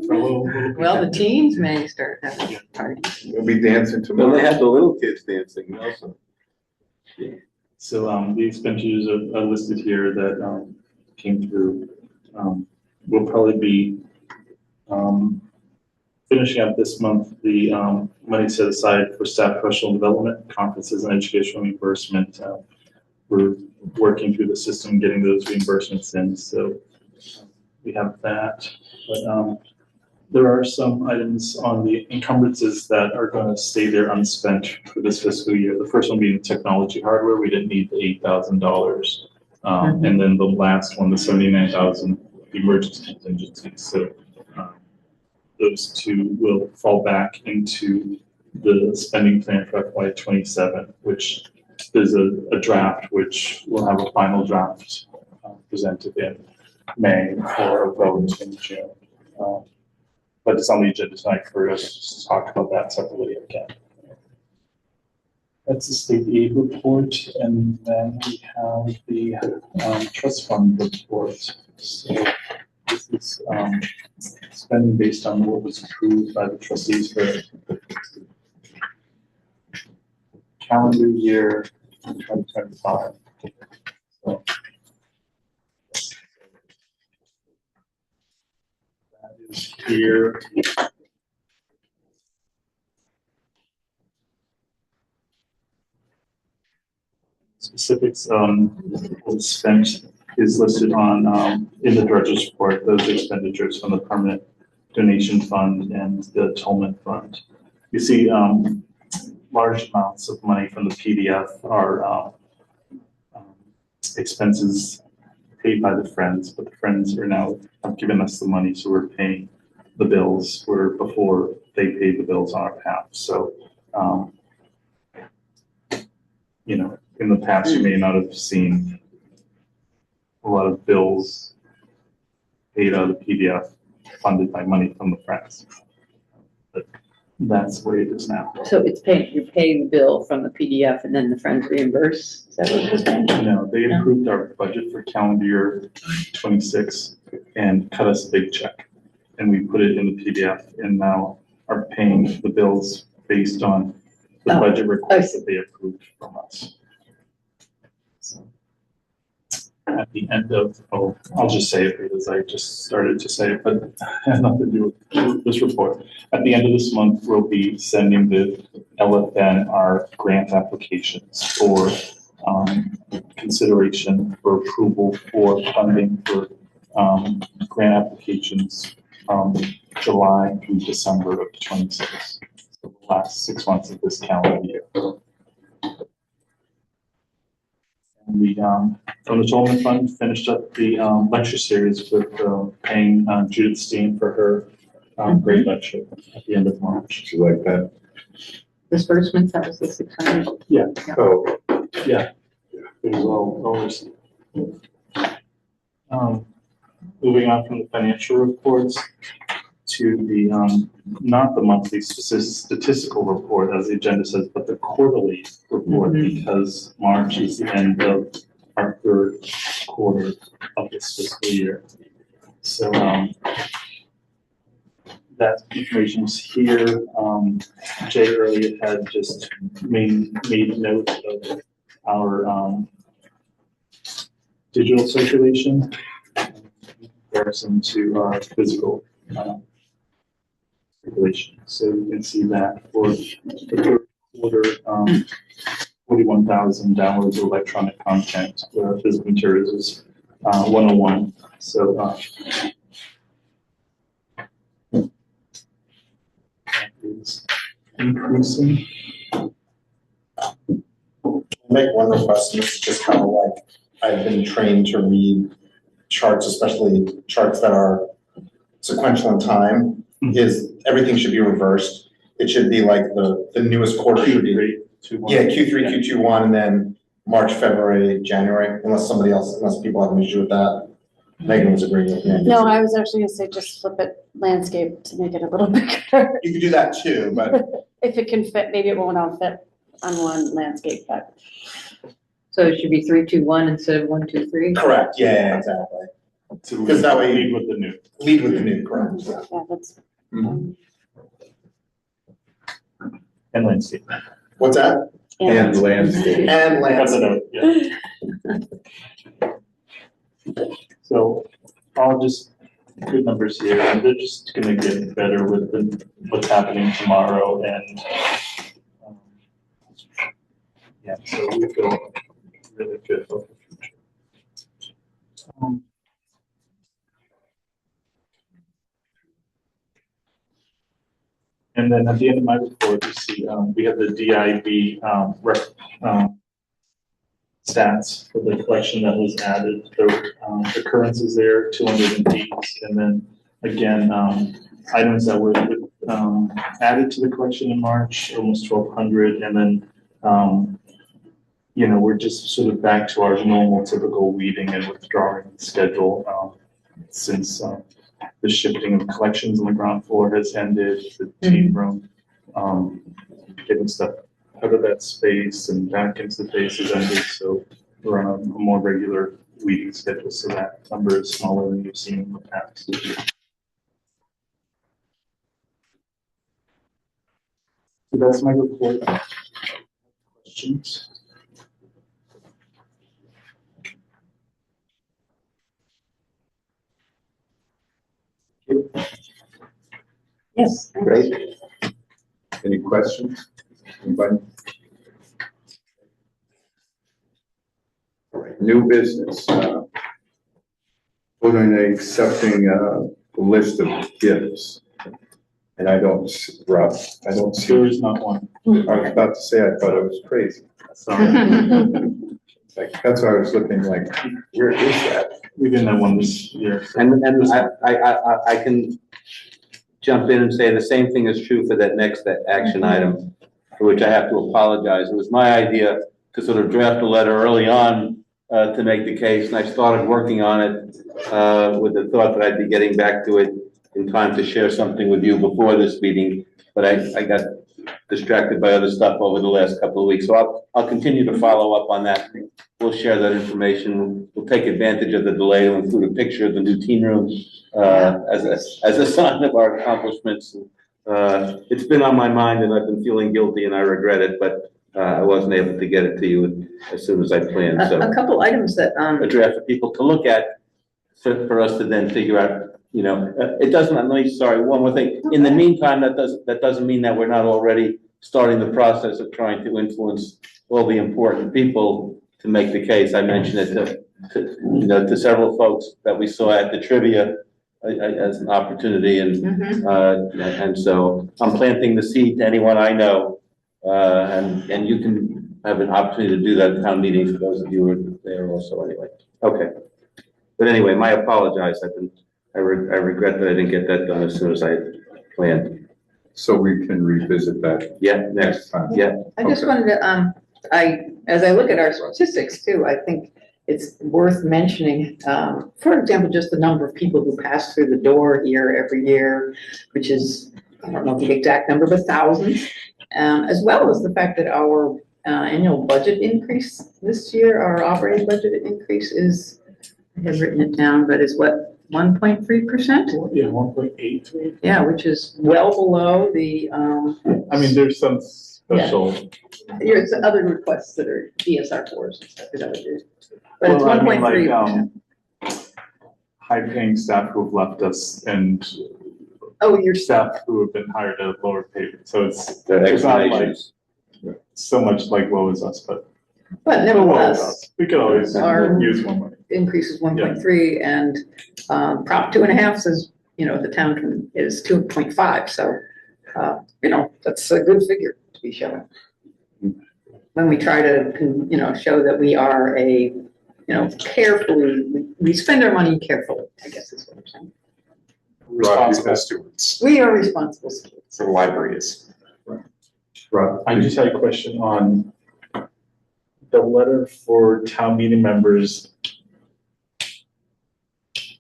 For a little Well, the teens may start having parties. We'll be dancing Well, tomorrow. they have the little kids dancing also. So the expenditures are listed here that came through. We'll probably be finishing up this month the money set aside for staff professional development, conferences, and educational reimbursement. We're working through the system, getting those reimbursements in. So we have that. But there are some items on the encumbrances that are going to stay there unspent for this fiscal year. The first one being technology hardware. We didn't need the $8,000. And then the last one, the $79,000 emergency contingency. So those two will fall back into the spending plan for FY27, which there's a draft, which will have a final draft presented in May for a vote in June. But it's on the agenda tonight for us to talk about that separately again. That's the state aid report, and then we have the trust fund report. So this is spending based on what was approved by the trustees for calendar year 2025. So that is here. Specifics was spent is listed on in the director's report, those expenditures from the permanent donation fund and the atonement fund. You see large amounts of money from the PDF are expenses paid by the Friends, but the Friends are now giving us the money, so we're paying the bills where before they paid the bills on our behalf. So, you know, in the past, you may not have seen a lot of bills paid out of the PDF funded by money from the Friends. But that's the way it is now. So it's paying, you're paying the bill from the PDF and then the Friends reimburse? Is that what you're saying? No, they approved our budget for calendar year 26 and cut us a big check. and we put it in the PDF and now are paying the bills based on the budget request that they approved from us. So, at the end of, I'll just say it because I just started to say it, but it has nothing to do with this report. At the end of this month, we'll be sending the LFN our grant applications for consideration for approval for funding for grant applications from July through December of 26, so the last 6 months of this calendar year. And we, from the Tolman Fund, finished up the lecture series with paying Judith Steen for her great lecture at the end of March. Did you like that? Disbursements, that was the 600. Yeah. Oh, Yeah. It was all received. Moving on from the financial reports to the, not the monthly statistical report as the agenda says, but the quarterly report because March is the end of our third quarter of this fiscal year. So that information is here. Jay earlier had just made note of our digital circulation in comparison to our physical circulation. So you can see that for the third quarter, 41,000 downloads of electronic content. Physical materials is 101. So that is increasing. Make one request, and this is just kind of like, I've been trained to read charts, especially charts that are sequential in time, is everything should be reversed. It should be like the newest quarter should be, yeah, Q3, Q2, 1, and then March, February, January, unless people have an issue with that. Megan was agreeing with me. No, I was actually gonna say just flip it landscape to make it a little bigger. You could do that too, but If it can fit, maybe it won't all fit on one landscape, but. So it should be 3, 2, 1 instead of 1, 2, 3. correct, yeah, exactly. Because that way lead with the new. Lead with the new, correct. Yeah, that's. And landscape. What's that? and landscape. And landscape. Yeah. So all just good numbers here, and they're just gonna get better with what's happening tomorrow and yeah, so we feel really good about the future. And then at the end of my report, you see we have the DIB stats for the collection that was added. The occurrence is there, 208, and then again, items that were added to the collection in March, almost 1,200, and then you know, we're just sort of back to our normal typical weeding and withdrawing schedule since the shifting of collections on the ground floor has ended, the team room, getting stuff out of that space and back into the space has ended. So we're on a more regular weeding schedule. So that number is smaller than you've seen in the past. So that's my report. Questions? Yes. Great. Any questions? Anybody? All right, new business. Voting on accepting the list of gifts. And I don't see. There is not one. I was about to say, I thought it was crazy. Sorry. Like, that's why I was looking like, where is that? We didn't have one this year. And I can jump in and say the same thing is true for that next action item, for which I have to apologize. It was my idea to sort of draft a letter early on to make the case, and I started working on it with the thought that I'd be getting back to it in time to share something with you before this meeting, but I got distracted by other stuff over the last couple of weeks. So I'll continue to follow up on that. We'll share that information. We'll take advantage of the delay to include a picture of the new teen room, as a sign of our accomplishments. It's been on my mind and I've been feeling guilty and I regret it, but I wasn't able to get it to you as soon as I planned, so. A couple items that, A draft for people to look at, for us to then figure out, you know, it doesn't, one more thing. In the meantime, that doesn't mean that we're not already starting the process of trying to influence all the important people to make the case. I mentioned it to several folks that we saw at the trivia as an opportunity, and so I'm planting the seed to anyone I know, and you can have an opportunity to do that at town meeting for those of you who are there also anyway. Okay. But anyway, I apologize. I regret that I didn't get that done as soon as I planned. So we can revisit that Yeah, next time. yeah. I just wanted to, as I look at our statistics too, I think it's worth mentioning, for example, just the number of people who pass through the door here every year, which is, I don't know the exact number, but thousands, as well as the fact that our annual budget increase this year, our operating budget increase is, I have written it down, but is what, 1.3%? Yeah, 1.83. Yeah, which is well below the, I mean, there's some special. there's other requests that are DSR fours and stuff that I would do. But it's Well, I mean, 1.3%. High-paying staff who've left us and Oh, your staff who have been hired at lower pay. So it's The not like explanations. so much like woe is us, but But woe is nevertheless, us. We could always Our- use more money. increase is 1.3 and, Prop 2.5 says, the town is 2.5, so, that's a good figure to be shown. When we try to, show that we are carefully, we spend our money carefully, I guess is what I'm saying. Responsible stewards We are responsible stewards. for the libraries. Rob, I just had a question on the letter for town meeting members.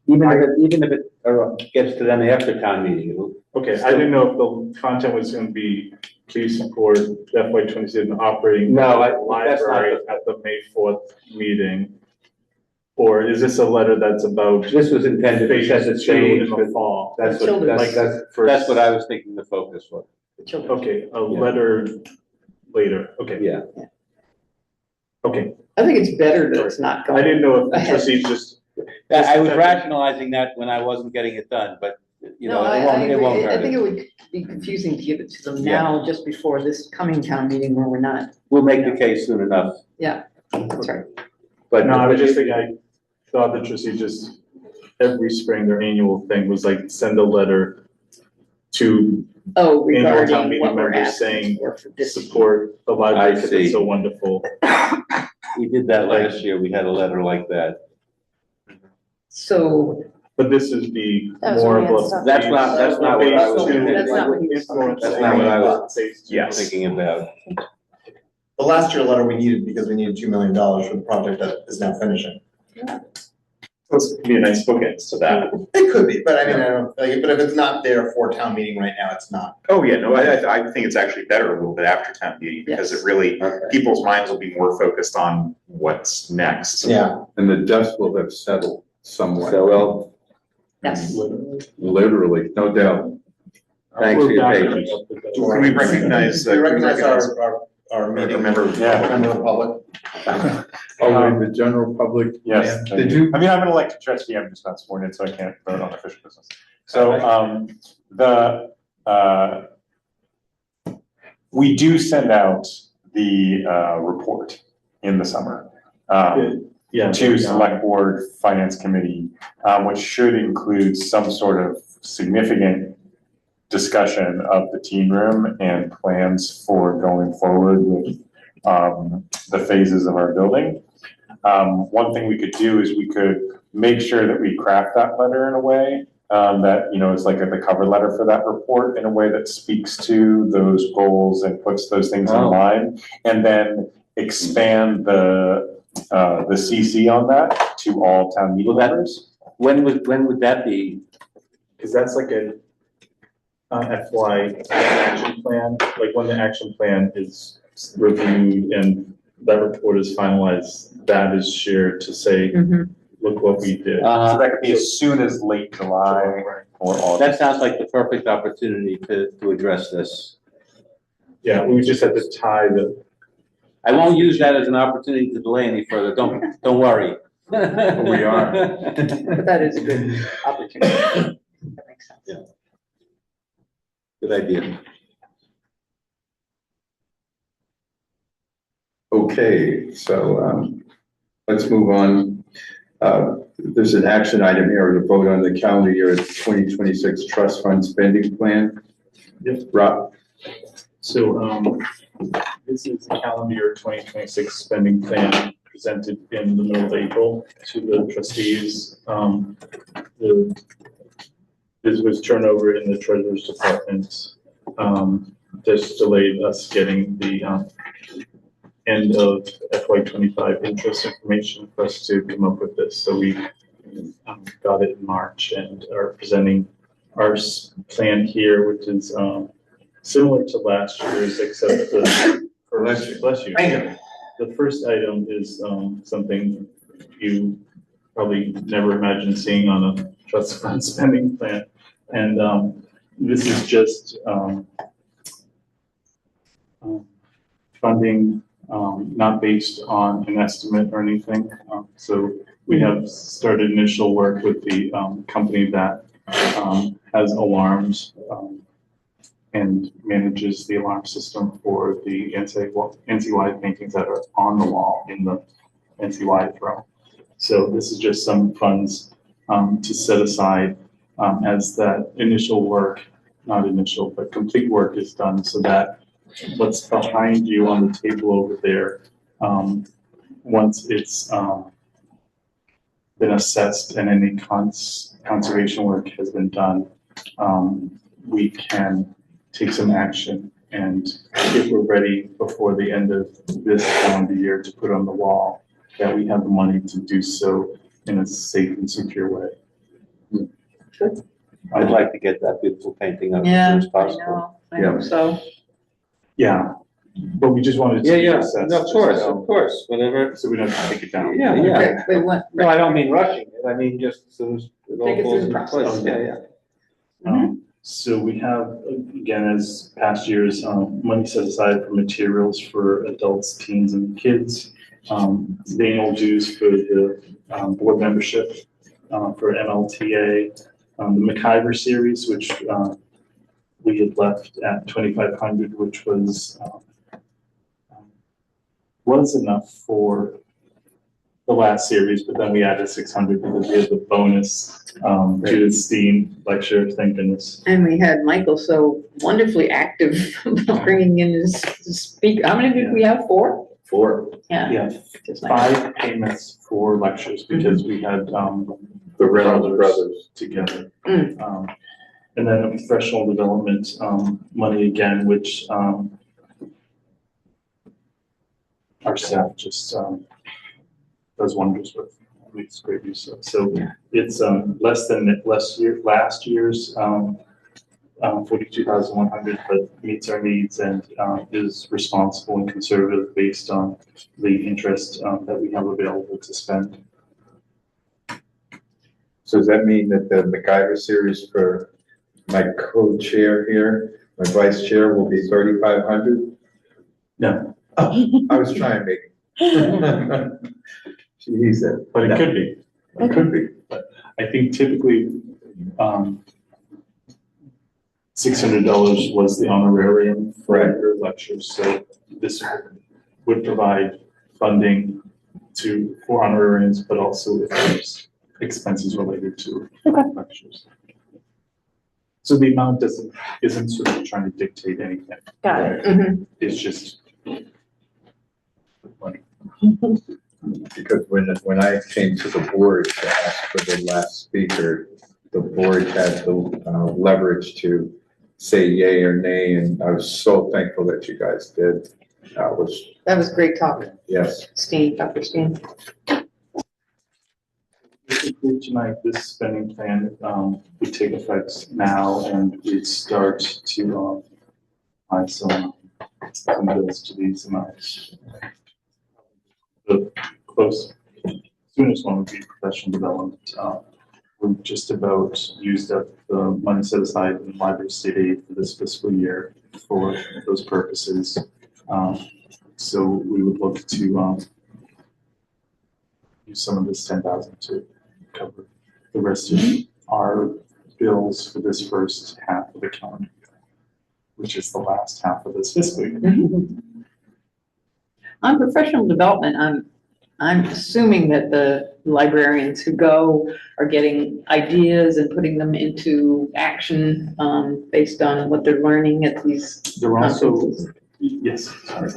Even if it gets to them after town meeting, it'll. Okay, I didn't know if the content was going to be, please support FY 27 operating No, that's not library at the May 4th meeting. Or is this a letter that's about This was intended to set the phase 2 in stage, the but fall? that's Children. that's what I was thinking the focus was. Okay, a letter later, okay. Yeah. Okay, I think it's better that it's not I going. didn't know if the Ahead. trustees just. I was rationalizing that when I wasn't getting it done, but, No, I it won't agree. I hurt. think it would be confusing to give it to them Yeah. now, just before this coming town meeting where we're not. We'll make the case soon enough, That's right. but. No, I was just thinking, I thought the trustees just, every spring, their annual thing was like, send a letter to Oh, annual town regarding meeting what we're members asking saying, for this. support the library I because see. it's so wonderful. We did that last year, we had a letter like that. So, But this is the That was more when we had of a. stuff. That's not what I was thinking. That's not what he was talking That's not what I was Yes. thinking about. The last year letter we needed because we needed $2 million for the project that is now finishing. This could be a nice bookends to that. It could be, but I mean, I don't, but if it's not there for town meeting right now, it's not. Oh, yeah, no, I think it's actually better a little bit after town meeting because it really, people's minds will be more focused on what's next. Yeah. and the dust will have settled somewhat, So, well, yes. literally, no doubt. thanks for your patience. Can we recognize? We recognize our meeting member. member of the public. Oh, the general public. Yes. Did you? I mean, I'm an elected trustee, I'm just not sworn in, so I can't vote on official business. So, we do send out the, report in the summer. To select board, finance committee, which should include some sort of significant discussion of the teen room and plans for going forward with, the phases of our building. One thing we could do is we could make sure that we craft that letter in a way that, is like the cover letter for that report in a way that speaks to those goals and puts those things in line, and then expand the CC on that to all town meeting members. When would that be? Cause that's like FY action plan, like when the action plan is reviewed and that report is finalized, that is shared to say, look what we did. So that could be as soon as late July or August. That sounds like the perfect opportunity to address this. Yeah, we just have to tie the. I won't use that as an opportunity to delay any further. Don't worry. We are. But that is a good opportunity. That makes sense. Yeah. Good idea. Okay, so let's move on. There's an action item here to vote on the calendar year 2026 trust fund spending plan. Yep. Rob? So this is the calendar year 2026 spending plan presented in the middle of April to the trustees. This was turnover in the treasurer's department. This delayed us getting the end of FY25 interest information for us to come up with this. So we got it in March and are presenting our plan here, which is similar to last year's, except the bless you. The first item is something you probably never imagined seeing on a trust fund spending plan. And this is just funding not based on an estimate or anything. So we have started initial work with the company that has alarms and manages the alarm system for the NCY paintings that are on the wall in the NCY throw. So this is just some funds to set aside as that initial work, not initial, but complete work is done, so that what's behind you on the table over there, once it's been assessed and any conservation work has been done, we can take some action, and if we're ready before the end of this calendar year to put on the wall, that we have the money to do so in a safe and secure way. I'd like to get that beautiful painting up as soon as possible. I hope so. Yeah, but we just wanted to. Assess No, of course, whatever. So we don't have to take it down. Yeah. Okay, wait, what? No, I don't mean rushing it. I mean just as soon as it all Take it through falls the into process. place. Mm-hmm. So we have, again, as past years, money set aside for materials for adults, teens, and kids. The annual dues for the board membership for MLTA, the McIver series, which we had left at 2,500, which was enough for the last series, but then we added 600 because we had the bonus Judith Steen lecture. Thank goodness. And we had Michael so wonderfully active bringing in his speaker. How many did we have? 4? 4. Yeah. Yeah, Just nice. 5 payments for lectures because we had the Reynolds brothers together. And then a professional development money again, which our staff just does wonders with. Makes great use of. So it's less than last year's 42,100, but meets our needs and is responsible and conservative based on the interest that we have available to spend. So does that mean that the McIver series for my co-chair here, my vice chair, will be 3,500? No. Oh, I was trying to make it. He said, But it could be. It could be. But I think typically $600 was the honorarium for your lectures. So this would provide funding for honorariums, but also if there's expenses related to lectures. So the amount isn't sort of trying to dictate anything. Got it. Mm-hmm. It's just money. Because when I came to the board to ask for the last speaker, the board had the leverage to say yay or nay, and I was so thankful that you guys did. That was great talk. yes. Steen, Dr. Steen. Basically, tonight, this spending plan, would take effect now and we'd start to, add some bills to these amounts. The soonest one would be professional development. We've just about used up the money set aside in library state aid for this fiscal year for those purposes. So we would look to, use some of this 10,000 to cover the rest of our bills for this first half of the calendar year, which is the last half of this fiscal year. On professional development, I'm assuming that the librarians who go are getting ideas and putting them into action, based on what they're learning at these They're also, conferences. yes, sorry.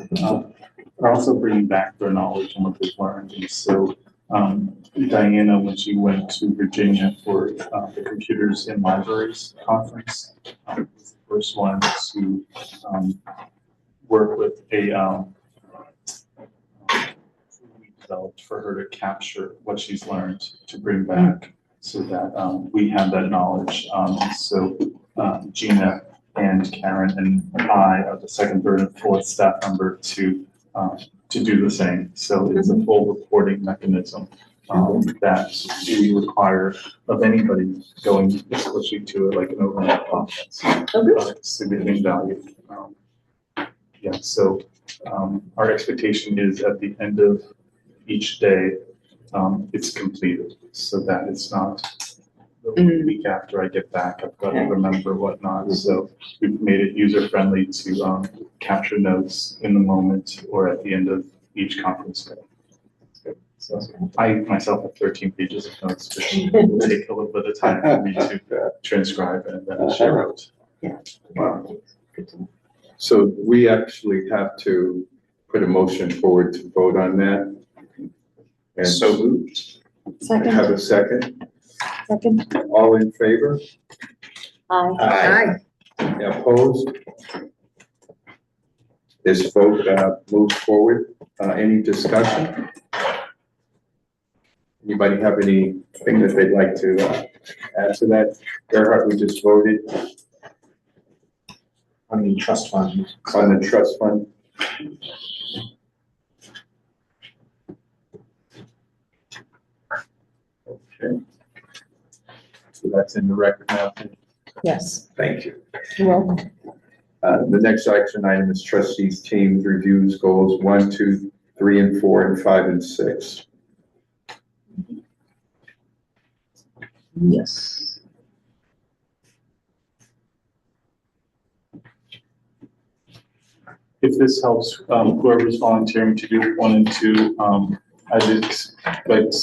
They're also bringing back their knowledge and what they've learned. And so Diana, when she went to Virginia for the Computers in Libraries conference, was the first one to work with a we developed for her to capture what she's learned to bring back so that we have that knowledge. So Gina and Karen and I are the second, third, and fourth staff member to do the same. So it's a full reporting mechanism that we require of anybody going, especially to like an overnight conference. Significant value. Yeah, so our expectation is at the end of each day, it's completed so that it's not the week after I get back, I've got to remember whatnot. So we've made it user friendly to capture notes in the moment or at the end of each conference day. So I myself have 13 pages of notes, which will take a little bit of time for me to transcribe and then share out. Yeah. Wow. So we actually have to put a motion forward to vote on that. And So moved. have a second. Second. All in favor? Aye. Opposed? This vote moves forward. Any discussion? Anybody have anything that they'd like to add to that? Gerhard, we just voted On the trust fund. on the trust fund. Okay. So that's in the record now. Yes. Thank you. You're welcome. The next action item is trustees teams reviews goals 1, 2, 3, and 4, and 5 and 6. Yes. If this helps, whoever's volunteering to do 1 and 2, I'd expect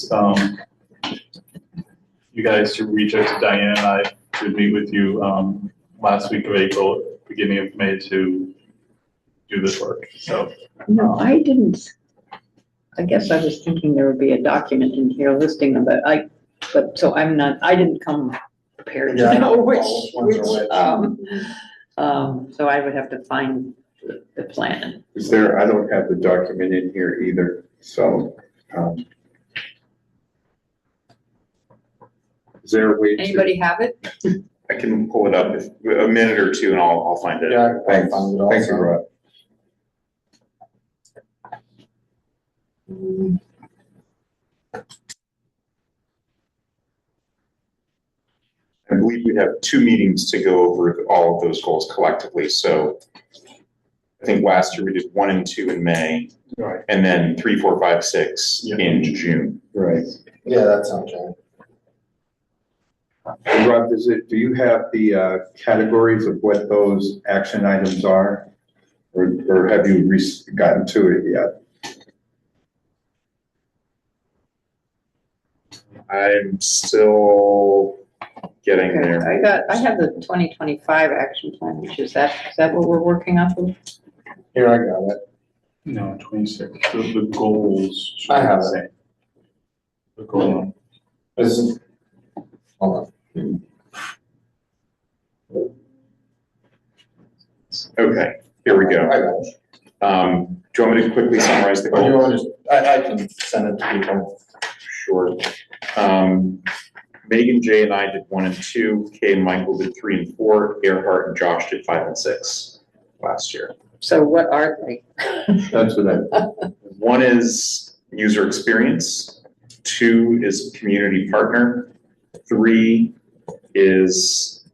you guys to reach out to Diane and I to meet with you last week of April, beginning of May to do this work. So No, I didn't. I guess I was thinking there would be a document in here listing them, but so I didn't come prepared Yeah, I to know don't which, know which ones are which. so I would have to find the plan. I don't have the document in here either, so. Is there a way to? Anybody have it? I can pull it up in a minute or two and I'll find it. Yeah, I Thanks, found it thank you, also. Rob. I believe we have 2 meetings to go over all of those goals collectively. So I think last year we did 1 and 2 in May, right. and then 3, 4, 5, 6 in June. Right. Yeah, that sounds right. Rob, do you have the categories of what those action items are? Or have you gotten to it yet? I'm still getting there. I have the 2025 action plan, which is that what we're working off of? Here, I got it. No, 26. The goals. should I have be the it. same. The goal. This is, hold on. Okay, here we go. I got it. Do you want me to quickly summarize the Or do you goals? want to just, I can send it to people. Sure. Megan, Jay, and I did 1 and 2. Kay and Michael did 3 and 4. Earhart and Josh did 5 and 6 last year. So what are they? That's what I, 1 is user experience. 2 is community partner. 3 is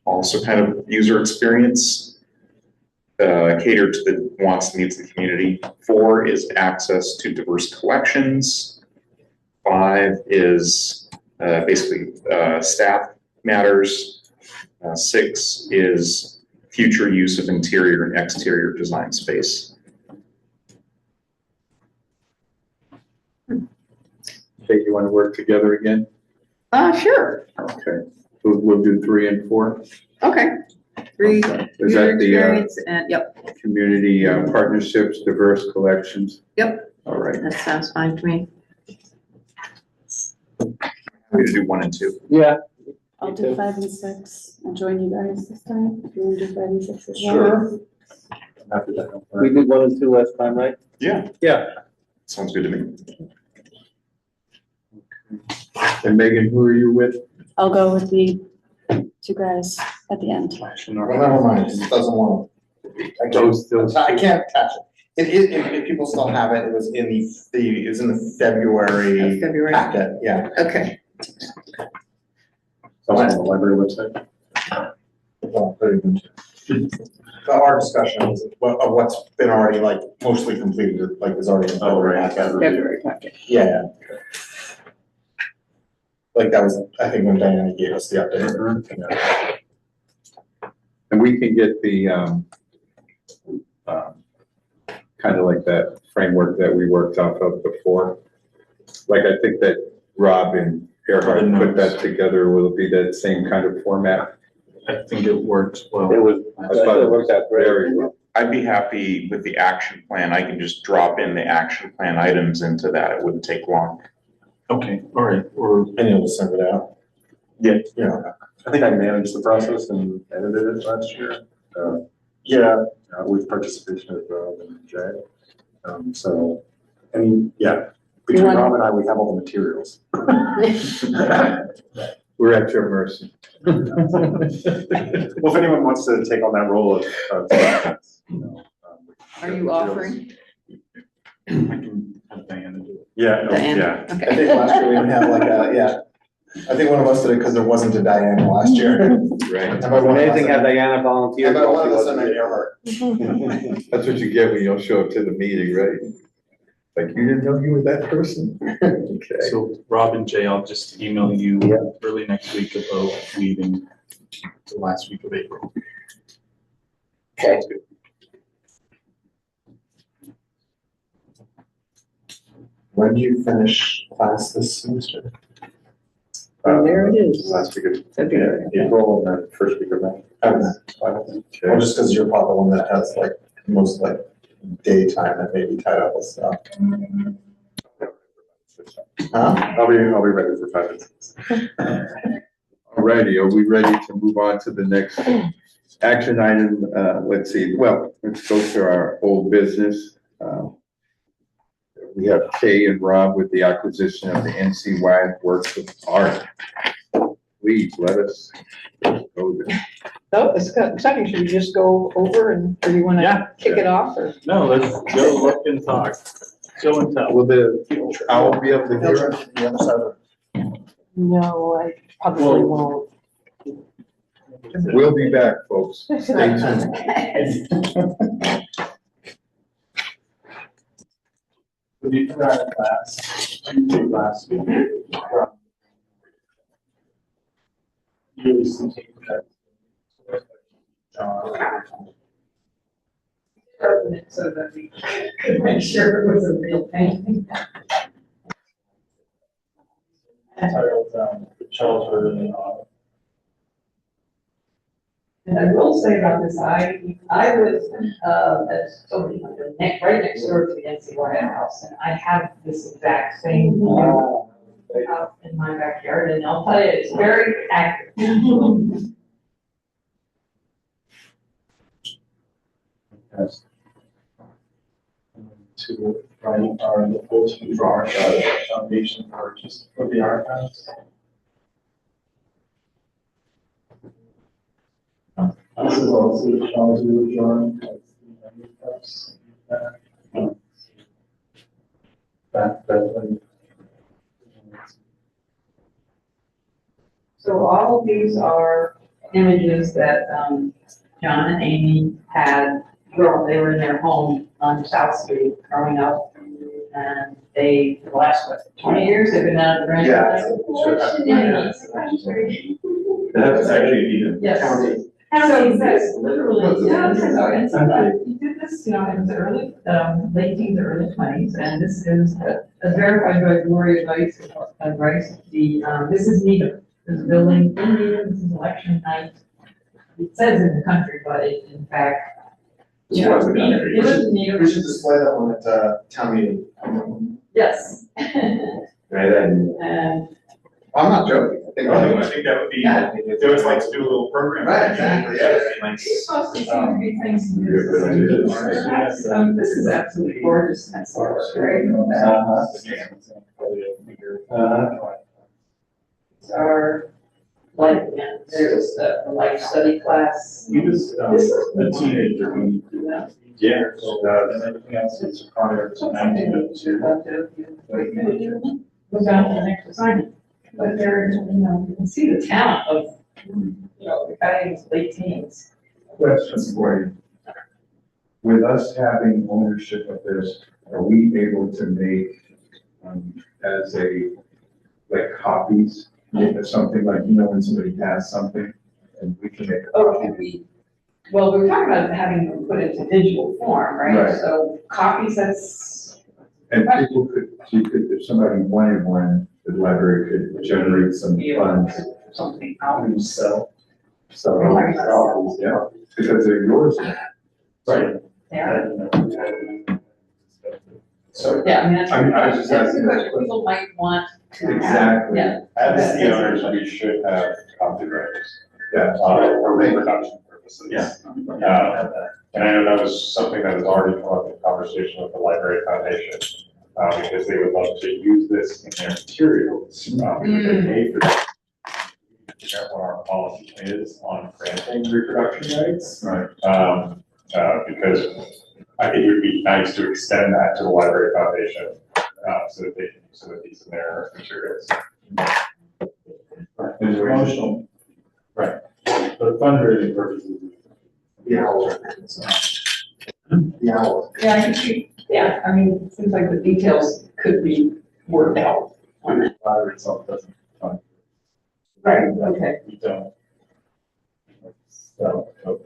also kind of user experience, catered to the wants and needs of the community. 4 is access to diverse collections. 5 is basically staff matters. 6 is future use of interior and exterior design space. okay, you want to work together again? Sure. Okay, we'll do 3 and 4. Okay. 3 Is user that the, experience and, yep, community partnerships, diverse collections? Yep. All right. that sounds fine to me. We're gonna do 1 and 2. Yeah. I'll do 5 and 6. I'll join you guys this time. If you want to do 5 and 6 as well. Sure. After that. We did 1 and 2 last time, right? Yeah. Yeah. Sounds good to me. And Megan, who are you with? I'll go with the 2 guys at the end. Well, never mind, it doesn't want to. I can't attach it. If people still have it, it was in it was in the February February. packet, yeah. Okay. It's also on the library website. Well, very good. Our discussion is of what's been already like mostly completed, like is already in February packet. February packet. Yeah. Like that was, I think, when Diana gave us the update. Yeah. And we can get the, kind of like that framework that we worked off of before. Like, I think that Rob and Earhart put that together, will it be that same kind of format? I think it worked well. It was, I thought it worked out very well. I'd be happy with the action plan. I can just drop in the action plan items into that. It wouldn't take long. Okay, all right, or And you'll send it out. Yeah. Yeah. I think I managed the process and edited it last year. Yeah, with participation of Rob and Jay. So, I mean, yeah, between Rob and I, we have all the materials. We're at your mercy. Well, if anyone wants to take on that role of you know, Are you offering? I can have Diana do it. Yeah, no, Diana? yeah. I Okay. think last year we didn't have like a, yeah. I think one of us did it because there wasn't a Diana last year. Right. It's amazing how Diana volunteered. But one of us and Earhart. That's what you get when you don't show up to the meeting, right? Like, you didn't know you were that person? Okay. So Rob and Jay, I'll just email you early next week about meeting the last week of April. Okay. When do you finish class this semester? There it is. Last week of February. April and the first week of May. Well, just because you're probably the one that has like most like daytime and maybe tied up with stuff. Huh? I'll be ready for 5 minutes. Alrighty, are we ready to move on to the next action item? Let's see, well, let's go to our old business. We have Kay and Rob with the acquisition of the NC-wide works of art. Please let us go there. Oh, it's exciting. Should we just go over and, or do you want to kick it off or? No, let's go look and talk. Show and tell. Will I'll be able to hear it? The other side of No, I probably won't. We'll be back, folks. Stay tuned. You tried last week. So that we could make sure it was a real thing. Titled, Shelter and, And I will say about this, I was, right next door to the NC-White house, and I have this exact same out in my backyard, and I'll tell you, it's very accurate. to right, are the folks who draw the foundation for just for the archives. This is also the Charles drawing. So all of these are images that, John and Amy had, well, they were in their home on South Street growing up. And they, for the last, what, 20 years, they've been out of the range. That's actually Yes. So that's literally, yeah, so, and so that, he did this, you know, in the early, late teens, early 20s, and this is as verified by Gloria Rice, this is Needham. This is building in Needham, this is election night. It says in the country, but it, in fact, It was Needham. It was Needham. We should display that one at, town meeting. Yes. Right, and I'm not joking. I think that would be, they would like to do a little program. Right, exactly, yeah. These supposed to seem to be things to do. This is absolutely gorgeous, that's great. Our life, there's the life study class. He was a teenager when he did that. Yeah, so and everything else is prior to 1902. Goes down to the next assignment. But there, you know, you can see the talent of, you know, the guy in his late teens. Question for you. With us having ownership of this, are we able to make, as a, like copies, something like, you know, when somebody has something and we can make a copy? Well, we were talking about having them put into digital form, right? Right. So copies, that's. And people could, if somebody wanted one, the library could generate some funds. Something out. And sell. So, yeah, because they're yours now. Right. Yeah. So, Yeah, I mean, that's. I was just that's asking a that question question. people might want to have. Exactly. Yeah. As the owners, we should have copyrights, Yeah. for reproduction purposes. Yeah. And I know that was something that has already come up in conversation with the Library Foundation, because they would love to use this in their materials, because they pay for that. Figure out what our policy is on granting reproduction rights. Right. Because I think it would be nice to extend that to the Library Foundation, so that they can use some of these in their materials. Promotional. Right. But fundraising purposes. The owl. The owl. Yeah, I think, yeah, I mean, it seems like the details could be worked out on it. Library itself doesn't fund. Right, okay. We don't. So, okay.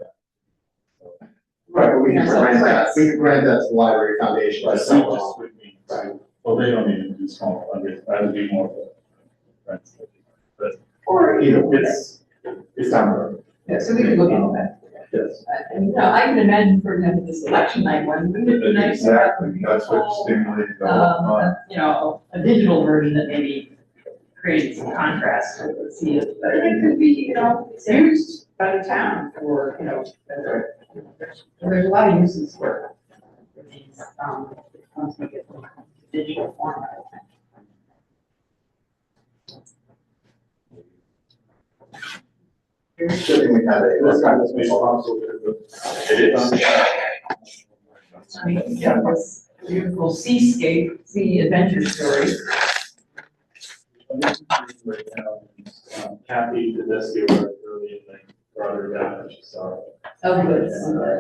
Right, but we can grant that, we can grant that to the library foundation. Right, to so sell just off. would be, well, they don't even do small fundraising, that would be more of a. That's, but Or, Either way, it's down the road. yeah, so we could look into that. yes. And, you know, I can imagine, for example, this election night one, wouldn't it be nice to have Exactly, that's what stimulated the whole fund. you know, a digital version that maybe creates some contrast to see it, but it could be, you know, used by the town for, you know, there's a lot of uses for these, once we get the digital format, I think. Certainly had a, This kind of responsible. It is. I mean, yeah, this beautiful seascape, sea adventure story. Kathy did this year early and then brought her down and she saw it. Oh, good,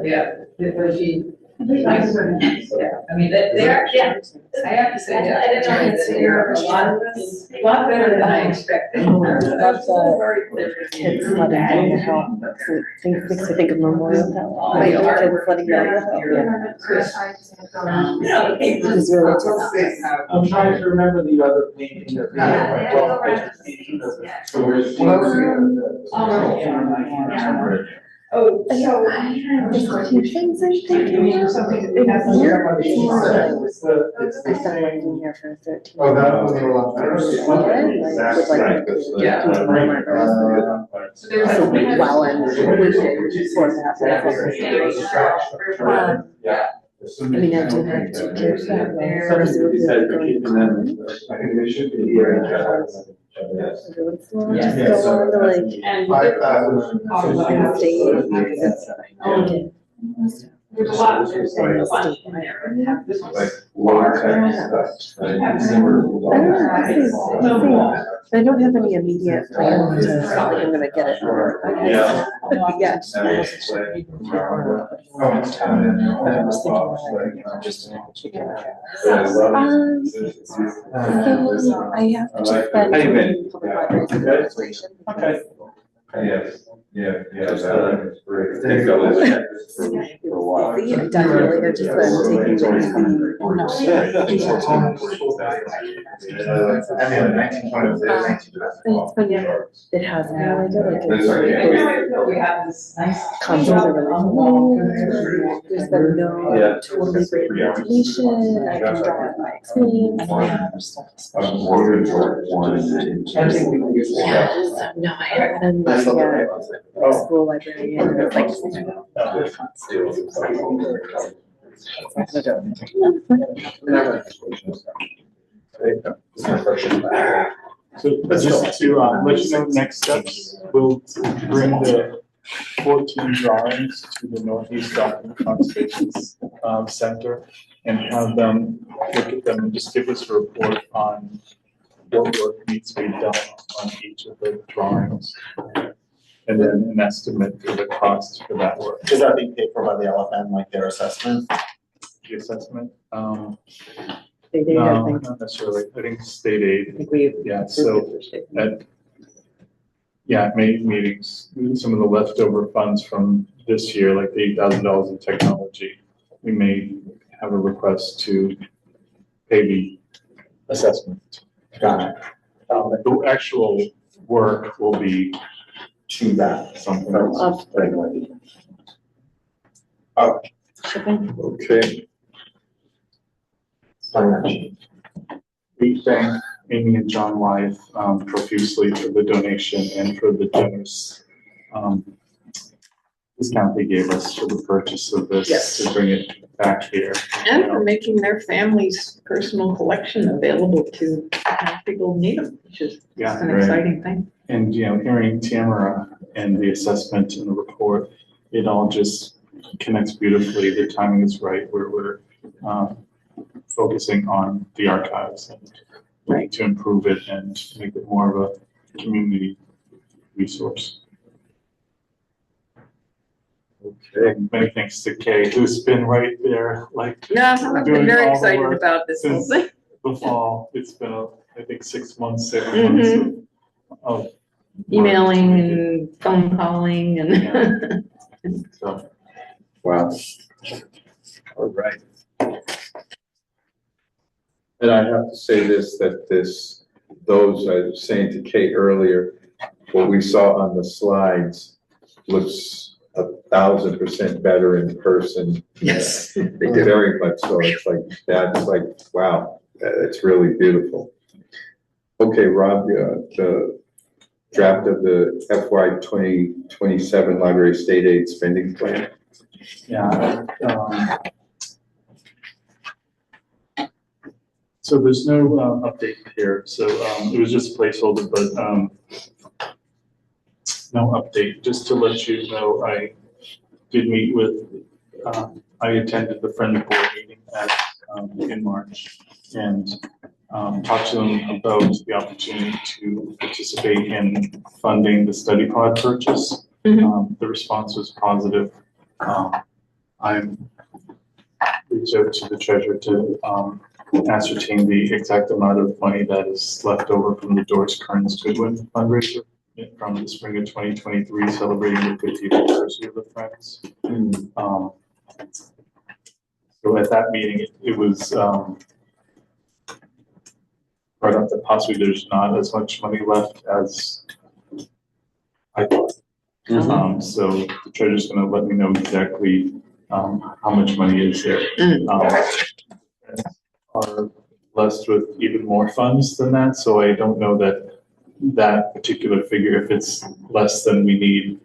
yeah, but she, nice, yeah, I mean, they are, yeah, I have to say, yeah, I didn't know that you're a lot of this, a lot better than I expected. That's Very clear. kids flooding down the hill. Makes me think of Memorial Hill. Like, kids flooding down the hill. Yeah, It was really tough. I'm trying to remember the other painting that we had. So where's? Oh, I so. have just a few things I'm thinking of. Something. It's more- It's the, it's I the started same. working here for 13 Oh, that years. was a lot. I don't know if it's Like, with, like, Yeah. continue my work. So there's So a. while I'm working for that. Yeah. I mean, I do have two kids that way, so it's going to college. I think they should be here. Every once in a while, Yeah. just go on to like, 5,000. Penn State. Okay. There's a lot, there's a lot in there. This Like, one's lower far. tech stuff. I don't know, I don't have any immediate plan to, like, I'm gonna get it. Yeah. Yes. And it's like, So I have just been doing public libraries administration. Okay. Yes, yeah, that is great. I think that was for a while. Yeah, definitely, I just been taking it's been, it has been really good, like, We have this nice. concepts are really long, there's been no totally great information, I can draw on my experience. No, I haven't been looking at school librarian, like. So just to let you know, next steps, we'll bring the 14 drawings to the Northeast Document Conservation Center and have them look at them and just give us a report on what work needs to be done on each of the drawings. And then an estimate for the cost for that work. Is that being paid for by the LFN, like their assessment? The assessment, They do, I no, think. not necessarily, I think state aid. I think we. Yeah, so at, May meetings, some of the leftover funds from this year, like the $8,000 in technology, we may have a request to pay the assessment. Got it. The actual work will be To that. something else. Shipping. Okay, We thank Amy and John Wyeth profusely for the donation and for the generous discount they gave us for the purchase of this to bring it back here. And for making their family's personal collection available to people who need them, which is Yeah, an right. exciting thing. And, hearing Tamara and the assessment and the report, it all just connects beautifully. The timing is right where we're focusing on the archives and to improve it and make it more of a community resource. okay. And many thanks to Kay, who's been right there, like. Yeah, I've doing been very all the excited work about this whole since thing. The fall, it's been, I think, 6 months, 7 months of work Emailing to make it. and phone calling and. So, Wow. All right. And I have to say this, that those, I was saying to Kate earlier, what we saw on the slides looks 1,000% better in person. Yes. Very much so. It's like, that's like, wow, it's really beautiful. Okay, Rob, the draft of the FY 2027 library state aid spending plan. yeah. So there's no update here, so it was just a placeholder, but no update. Just to let you know, I did meet with, I attended the Friendly Board meeting in March and talked to them about the opportunity to participate in funding the study pod purchase. The response was positive. I'm reached out to the treasurer to ascertain the exact amount of money that is left over from the Doris Kearns Goodwin fundraiser from the spring of 2023, celebrating the 50th anniversary of the Friends. So at that meeting, it was brought up that possibly there's not as much money left as I thought. So the treasurer's going to let me know exactly how much money is there. Are blessed with even more funds than that, so I don't know that particular figure, if it's less than we need,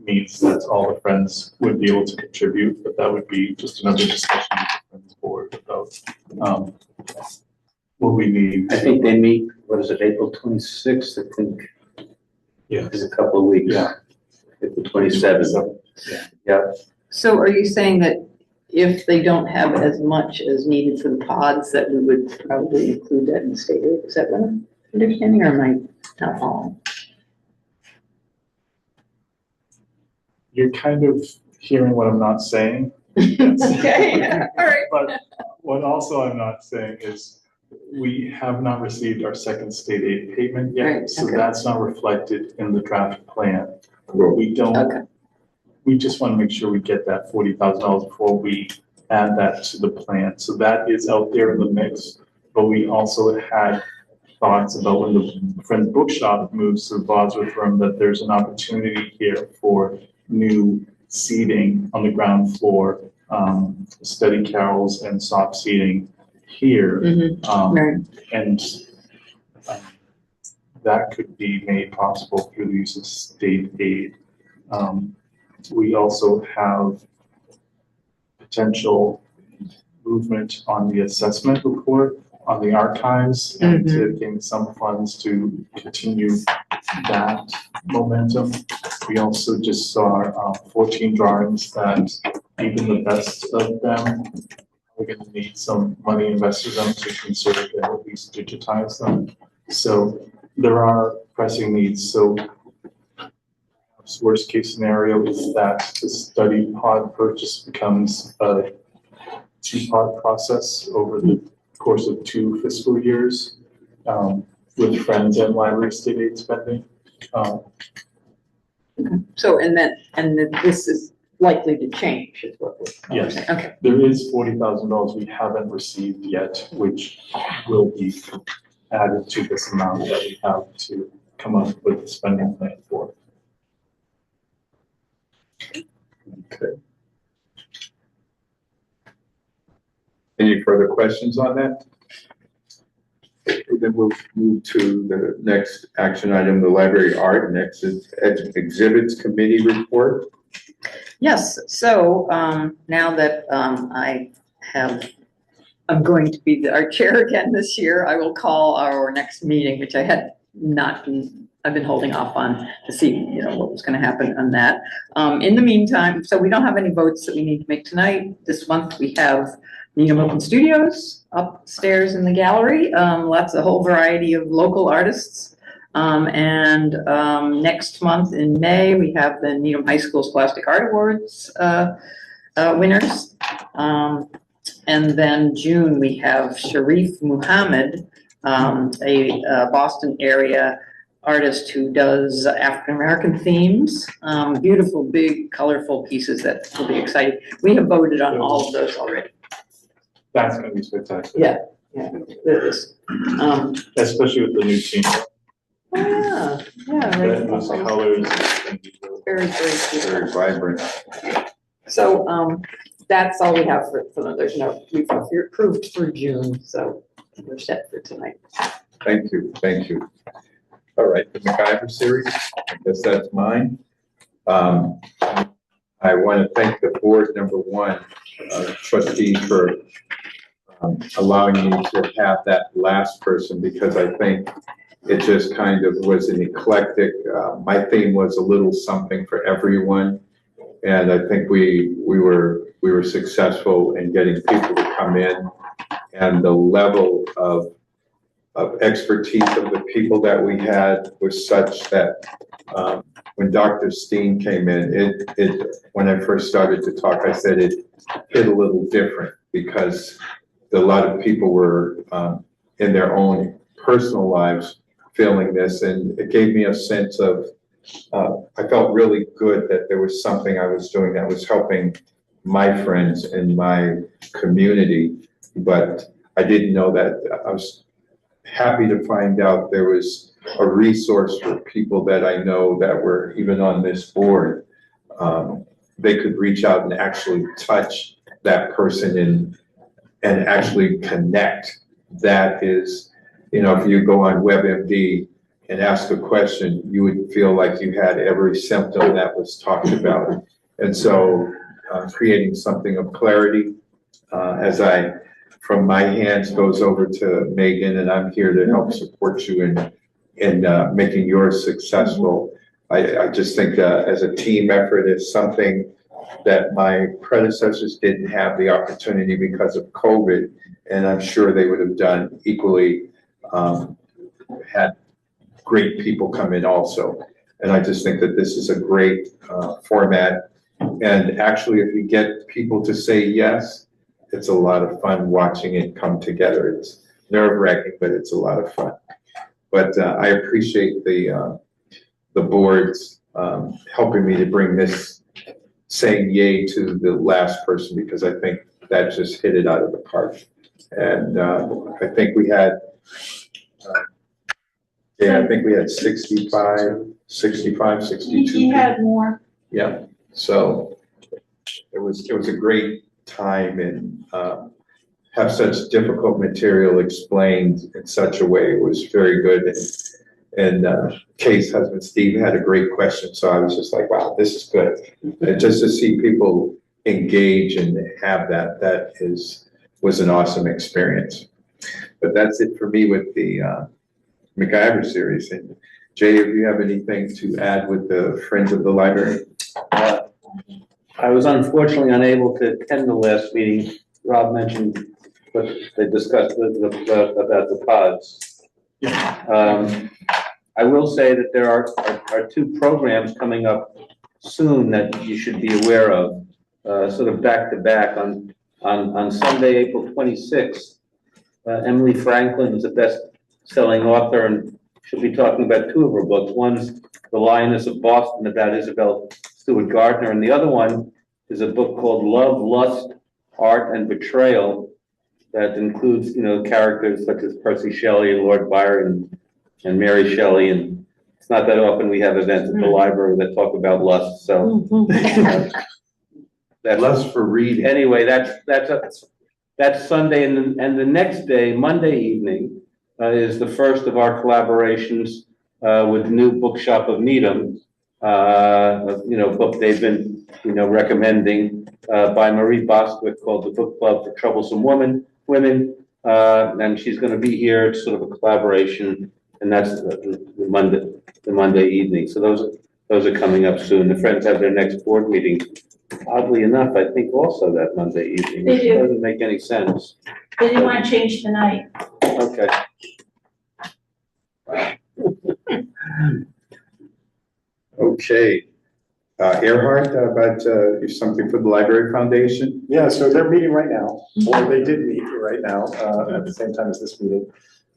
means that's all the Friends would be able to contribute, but that would be just another discussion what we need. I think they meet, what is it, April 26th, I think, Yeah. is a couple of weeks. Yeah. April 27th. Yeah. So are you saying that if they don't have as much as needed for the pods, that we would probably include that in the state aid? Is that what I'm understanding, or am I not following? You're kind of hearing what I'm not saying. Okay, all right. But what also I'm not saying is we have not received our second state aid payment yet, Right, so okay. that's not reflected in the draft plan. We don't, Okay. we just want to make sure we get that $40,000 before we add that to the plan. So that is out there in the mix, but we also had thoughts about when the Friends Bookshop moves to the Bosworth room, that there's an opportunity here for new seating on the ground floor, study carrels and soft seating here. Right. And that could be made possible through the use of state aid. We also have potential movement on the assessment report, on the archives, and to gain some funds to continue that momentum. We also just saw 14 drawings that even the best of them, we're going to need some money invested in them to conserve and at least digitize them. So there are pressing needs. So worst case scenario is that the study pod purchase becomes a two-pod process over the course of 2 fiscal years, with Friends and library state aid spending. So, and that this is likely to change, is what we're Yes. saying. Okay. There is $40,000 we haven't received yet, which will be added to this amount that we have to come up with a spending plan for. Okay. Any further questions on that? Then we'll move to the next action item, the library art and exhibits committee report. Yes, so now that I'm going to be our chair again this year, I will call our next meeting, which I had not been, I've been holding off on to see, what was going to happen on that. In the meantime, so we don't have any votes that we need to make tonight. This month we have Needham Open Studios upstairs in the gallery, a whole variety of local artists. And next month in May, we have the Needham High School Scholastic Art Awards winners. And then June, we have Sharif Muhammad, a Boston area artist who does African-American themes, beautiful, big, colorful pieces that will be exciting. We have voted on all of those already. That's going to be spectacular. Yeah, it is. Especially with the new team. Oh, yeah. Those colors. Very, very cute. Very vibrant. So, that's all we have for them. There's no, we've approved for June, so we're set for tonight. Thank you, thank you. All right, the MacGyver series, I guess that's mine. I want to thank the board, number one, trustees for allowing me to have that last person, because I think it just kind of was an eclectic, my theme was a little something for everyone. And I think we were successful in getting people to come in, and the level of expertise of the people that we had was such that when Dr. Steen came in, when I first started to talk, I said it hit a little different, because a lot of people were in their own personal lives feeling this, and it gave me a sense of I felt really good that there was something I was doing that was helping my friends in my community, but I didn't know that. I was happy to find out there was a resource for people that I know that were even on this board. They could reach out and actually touch that person and actually connect. That is, if you go on WebMD and ask a question, you would feel like you had every symptom that was talked about. And so creating something of clarity as I from my hands goes over to Megan, and I'm here to help support you in making yours successful. I just think as a team effort, it's something that my predecessors didn't have the opportunity because of COVID, and I'm sure they would have done equally, had great people come in also. And I just think that this is a great format. And actually, if you get people to say yes, it's a lot of fun watching it come together. It's nerve-wracking, but it's a lot of fun. But I appreciate the boards helping me to bring this, saying yay to the last person, because I think that just hit it out of the park. And I think we had, I think we had 65, 62. He had more. Yeah, so it was a great time, and have such difficult material explained in such a way. It was very good. And Kay's husband, Steve, had a great question. So I was just like, wow, this is good. And just to see people engage and have that was an awesome experience. But that's it for me with the MacGyver series. And Jay, if you have anything to add with the Friends of the Library? I was unfortunately unable to attend the last meeting. Rob mentioned what they discussed about the pods. I will say that there are two programs coming up soon that you should be aware of, sort of back to back. On Sunday, April 26th, Emily Franklin is a best-selling author, and she'll be talking about two of her books. One's The Lioness of Boston, about Isabel Stewart Gardner, and the other one is a book called Love, Lust, Art, and Betrayal that includes, characters such as Percy Shelley and Lord Byron and Mary Shelley. And it's not that often we have events at the library that talk about lust, so. That's lust for reading. Anyway, that's Sunday, and the next day, Monday evening, is the first of our collaborations with New Bookshop of Needham, book they've been, recommending by Marie Bostwick, called The Book Club for Troublesome Women. And she's going to be here. It's sort of a collaboration, and that's the Monday evening. So those are coming up soon. The Friends have their next board meeting, oddly enough, I think also that Monday evening. They do. It doesn't make any sense. They didn't want to change tonight. Okay. Okay. Earhart, about something for the Library Foundation? Yeah, so they're meeting right now, or they did meet right now at the same time as this meeting.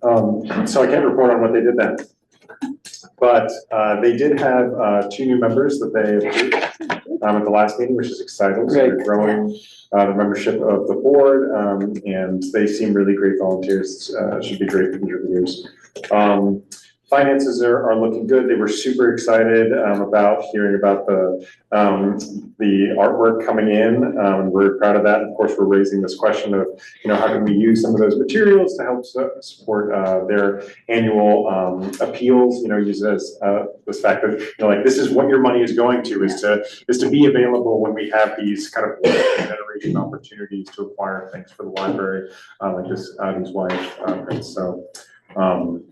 So I can't report on what they did then. But they did have two new members that they approved at the last meeting, which is exciting. So they're growing the membership of the board, and they seem really great volunteers. Should be great contributors. Finances are looking good. They were super excited about hearing about the artwork coming in. We're proud of that. Of course, we're raising this question of, how can we use some of those materials to help support their annual appeals? Use it as this fact that this is what your money is going to, is to be available when we have these kind of generation opportunities to acquire things for the library, like this Addie's Wife.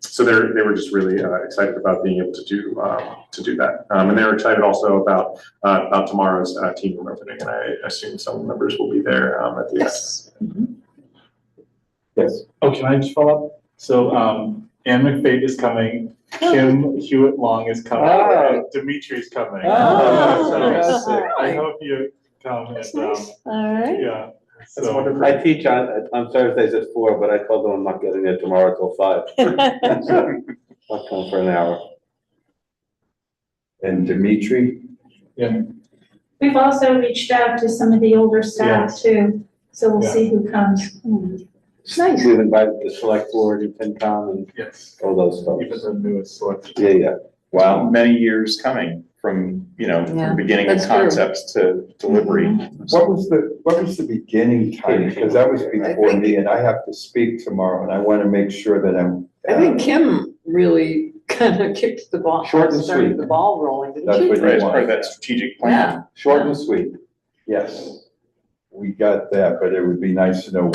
So they were just really excited about being able to do that, and they were excited also about tomorrow's team room opening, and I assume some members will be there at the end. Yes. Oh, can I just follow up? So Anne McFate is coming, Kim Hewitt Long is coming, and Dimitri is coming. So I hope you come. And, All right. yeah. So I teach on Thursdays at 4, but I told them I'm not getting there tomorrow till 5. So I'll come for an hour. And Dimitri? Yeah. We've also reached out to some of the older staff too, so we'll see who comes. Nice. We've invited the select board and FinCom and Yes. all those folks. Even the newest selection. Yeah. Wow, many years coming from, from beginning of that's true. concepts to delivery. What was the beginning time? Because that was before me, and I have to speak tomorrow, and I want to make sure that I'm. I think Kim really kind of kicked the ball, Short and started sweet. the ball rolling, didn't That's she? what you Right, as want. part of that strategic plan. Yeah. Short and sweet. Yes. We got that, but it would be nice to know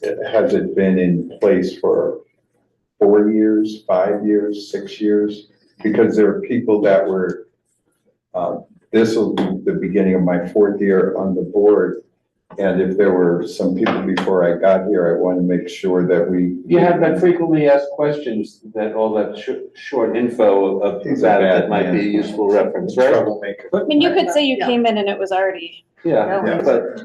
has it been in place for 4 years, 5 years, 6 years? Because there are people that were, this will be the beginning of my 4th year on the board. And if there were some people before I got here, I want to make sure that we. You have that frequently asked questions, that all that short info of that might be a useful reference, right? Troublemaker. I mean, you could say you came in and it was already. Yeah, Yeah.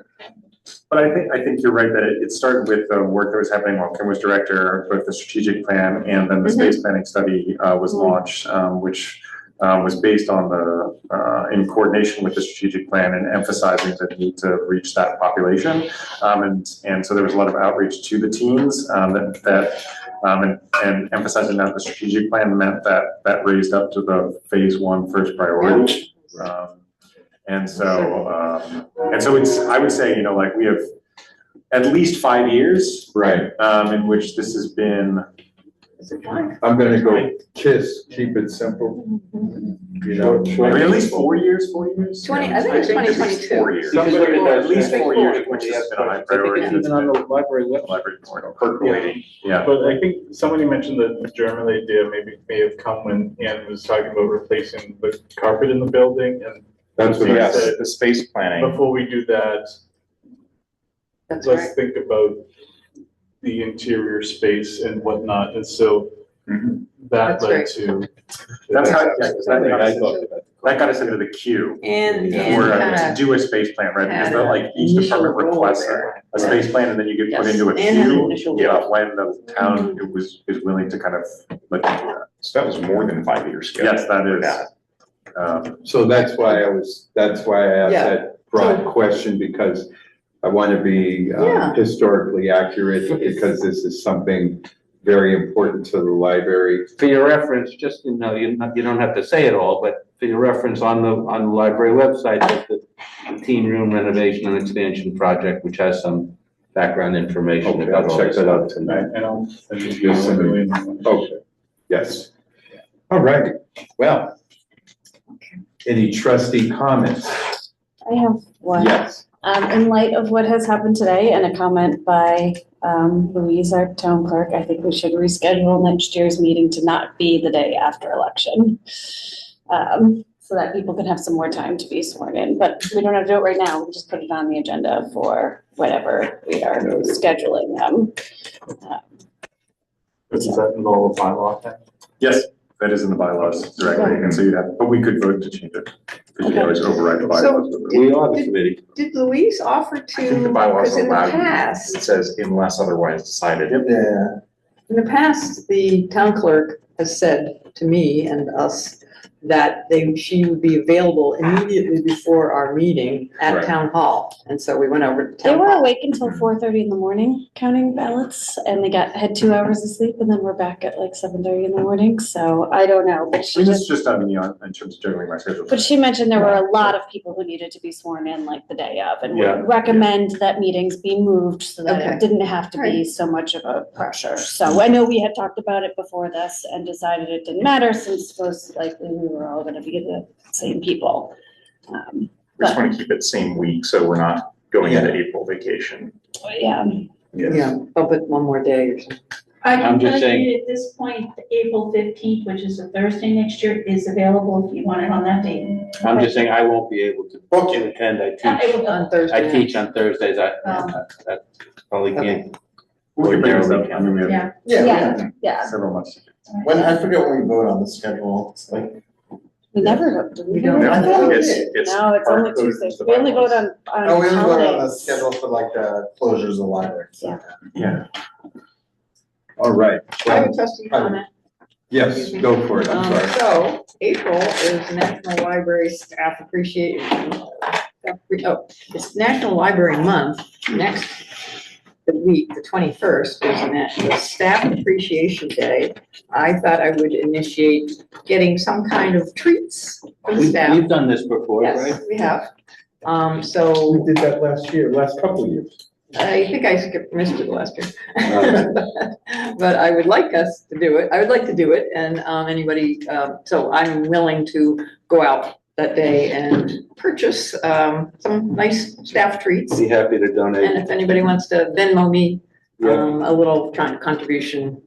But I think you're right that it started with the work that was happening while Kim was director, both the strategic plan and then the space planning study was launched, which was based on in coordination with the strategic plan and emphasizing the need to reach that population. And so there was a lot of outreach to the teens and emphasizing that the strategic plan meant that raised up to the phase 1 first priority. And so I would say, like we have at least 5 years, right, in which this has been. I'm gonna go KISS, keep it simple. At least 4 years, 4 years. I think it's 2022. 4 years. At least 4 years, which has been a high priority. Even on the library website. Percolating, yeah. But I think somebody mentioned that the German idea may have come when Ann was talking about replacing the carpet in the building, and That's what I Yes, the space planning. before we do that, let's think about the interior space and whatnot, and so that led to. That's how, that got us into the queue. And To do a space plan, right? Because each department requests a space plan and then you get put into a queue. Yeah, when the town is willing to kind of look into that. So that was more than 5 years ago. Yes, that is. So that's why I asked that broad question, because I want to be historically accurate, because this is something very important to the library. For your reference, just, you don't have to say it all, but for your reference, on the library website, there's the teen room renovation and expansion project, which has some background information. Okay, I'll check that out tonight. Okay, yes. All right, well, any trustee comments? I have one. Yes. In light of what has happened today and a comment by Louise, our town clerk, I think we should reschedule next year's meeting to not be the day after election. So that people can have some more time to be sworn in, but we don't have to do it right now. We'll just put it on the agenda for whatever we are scheduling them. Does that involve a bylaw thing? Yes, that is in the bylaws directly, and so you'd have, but we could vote to change it. Because you always override the bylaws. We are the committee. Did Louise offer to? I think the bylaws Because in the allow past, It says unless otherwise decided. Yeah. in the past, the town clerk has said to me and us that she would be available immediately before our meeting at Right. town hall. And so we went over to They town were hall. awake until 4:30 in the morning counting ballots, and they had 2 hours of sleep, and then we're back at like 7:30 in the morning, so I don't know, but she This is just. just on me in terms of juggling my schedule. But she mentioned there were a lot of people who needed to be sworn in like the day of, and Yeah. would recommend that meetings be moved so that Okay. it didn't have to be so much of a pressure. So I know we had talked about it before this and decided it didn't matter since most likely we were all gonna be the same people. We just want to keep it same week, so we're not going into April vacation. Yeah, Yeah, up it one more day or something. I I'm can just tell saying- you at this point, April 15th, which is a Thursday next year, is available if you want it on that date. I'm just saying I won't be able to attend. I teach. On Thursday. I teach on Thursdays. I probably can't. We can bring this up. I mean, we have Yeah. yeah. several months. When, I forget when we vote on the schedule, it's like. We never, do we? don't. No, I thought we it's, did. it's. No, it's only hard coded Tuesdays. into the We only vote bylaws. on Oh, we only vote on the holidays. schedule for like closures of the library. Yeah. Yeah. All right, I have a trustee comment. yes, go for it, I'm sorry. So April is National Library Staff Appreciation. It's National Library Month. The week, the 21st, is National Staff Appreciation Day. I thought I would initiate getting some kind of treats for the staff. We've done this before, right? Yes, we have. So We did that last couple of years. I think I missed it last year. But I would like us to do it. I would like to do it, and anybody, so I'm willing to go out that day and purchase some nice staff treats. Be happy to donate. And if anybody wants to Venmo me Yeah. a little contribution,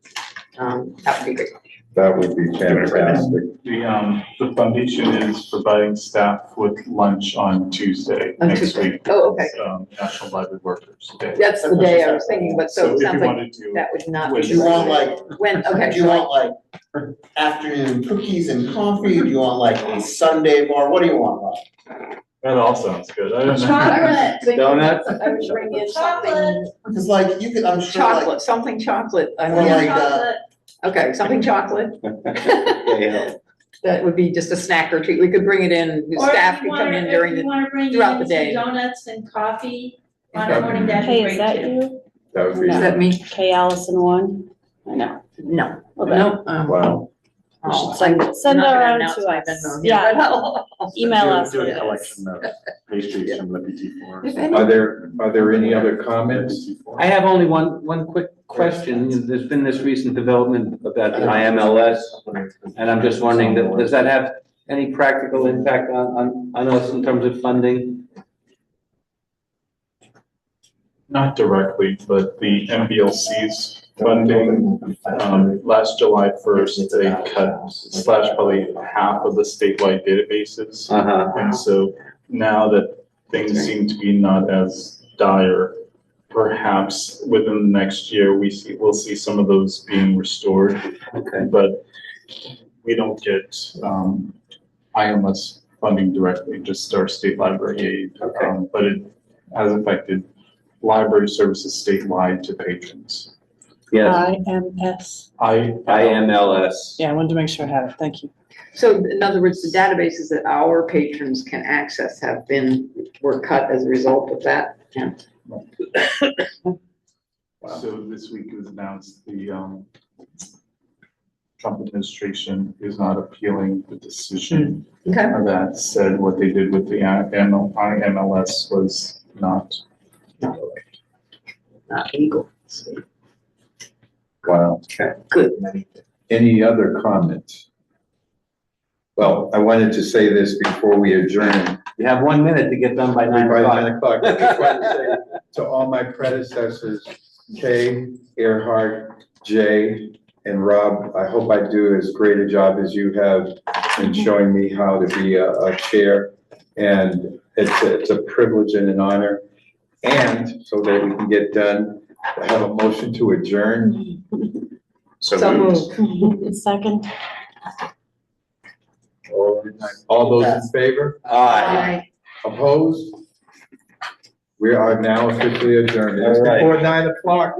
that would be great. That would be fantastic. The foundation is providing staff with lunch on Tuesday On next Tuesday. week. Oh, okay. It's, National Library Workers Day. That's the day I was thinking, but so it if sounds you like wanted to. that would not when- be. Do you want like, When, okay. do you want like afternoon cookies and coffee? Do you want like a Sunday bar? What do you want, Rob? That all sounds good. I don't know. Donuts? I would bring in something. Because like you could, I'm sure like, Chocolate, something chocolate. I or mean, like, okay, something chocolate. Yeah. That would be just a snack or treat. We could bring it in, the staff could come in during the, throughout the day. Donuts and coffee on That'd a morning, be- that'd Hey, be is great that too. you? That would be, Is that me? K Allison one? I know. No. Well, then, No. wow. we should send I'm not that gonna around announce to my us. Venmo here, Yeah, but I'll- email us. Do what a it is. collection of pastries from the PT4. If any- Are there any other comments? I have only one quick question. There's been this recent development about the IMLS, and I'm just wondering, does that have any practical impact on us in terms of funding? Not directly, but the MBLC's funding, last July 1st, they cut slash probably half of the statewide databases. Uh-huh. And so now that things seem to be not as dire, perhaps within the next year, we'll see some of those being restored. Okay. But we don't get IMS funding directly, just our state library aid. Okay. But it has affected library services statewide to patrons. Yes, IMS. IMLS. Yeah, I wanted to make sure I had it. Thank you. So in other words, the databases that our patrons can access were cut as a result of that. Yeah. So this week it was announced the Trump administration is not appealing the decision Okay. that said what they did with the IMLS was not. Not legal. Wow. Good. Any other comments? Well, I wanted to say this before we adjourn. You have 1 minute to get done by 9 By o'clock. 9 o'clock. I just wanted to say to all my predecessors, Kay, Earhart, Jay, and Rob, I hope I do as great a job as you have in showing me how to be a chair. And it's a privilege and an honor. And so that we can get done, I have a motion to adjourn. So moved. Second. All those in favor? Aye. Opposed? We are now officially adjourned. It's All right. before 9 o'clock.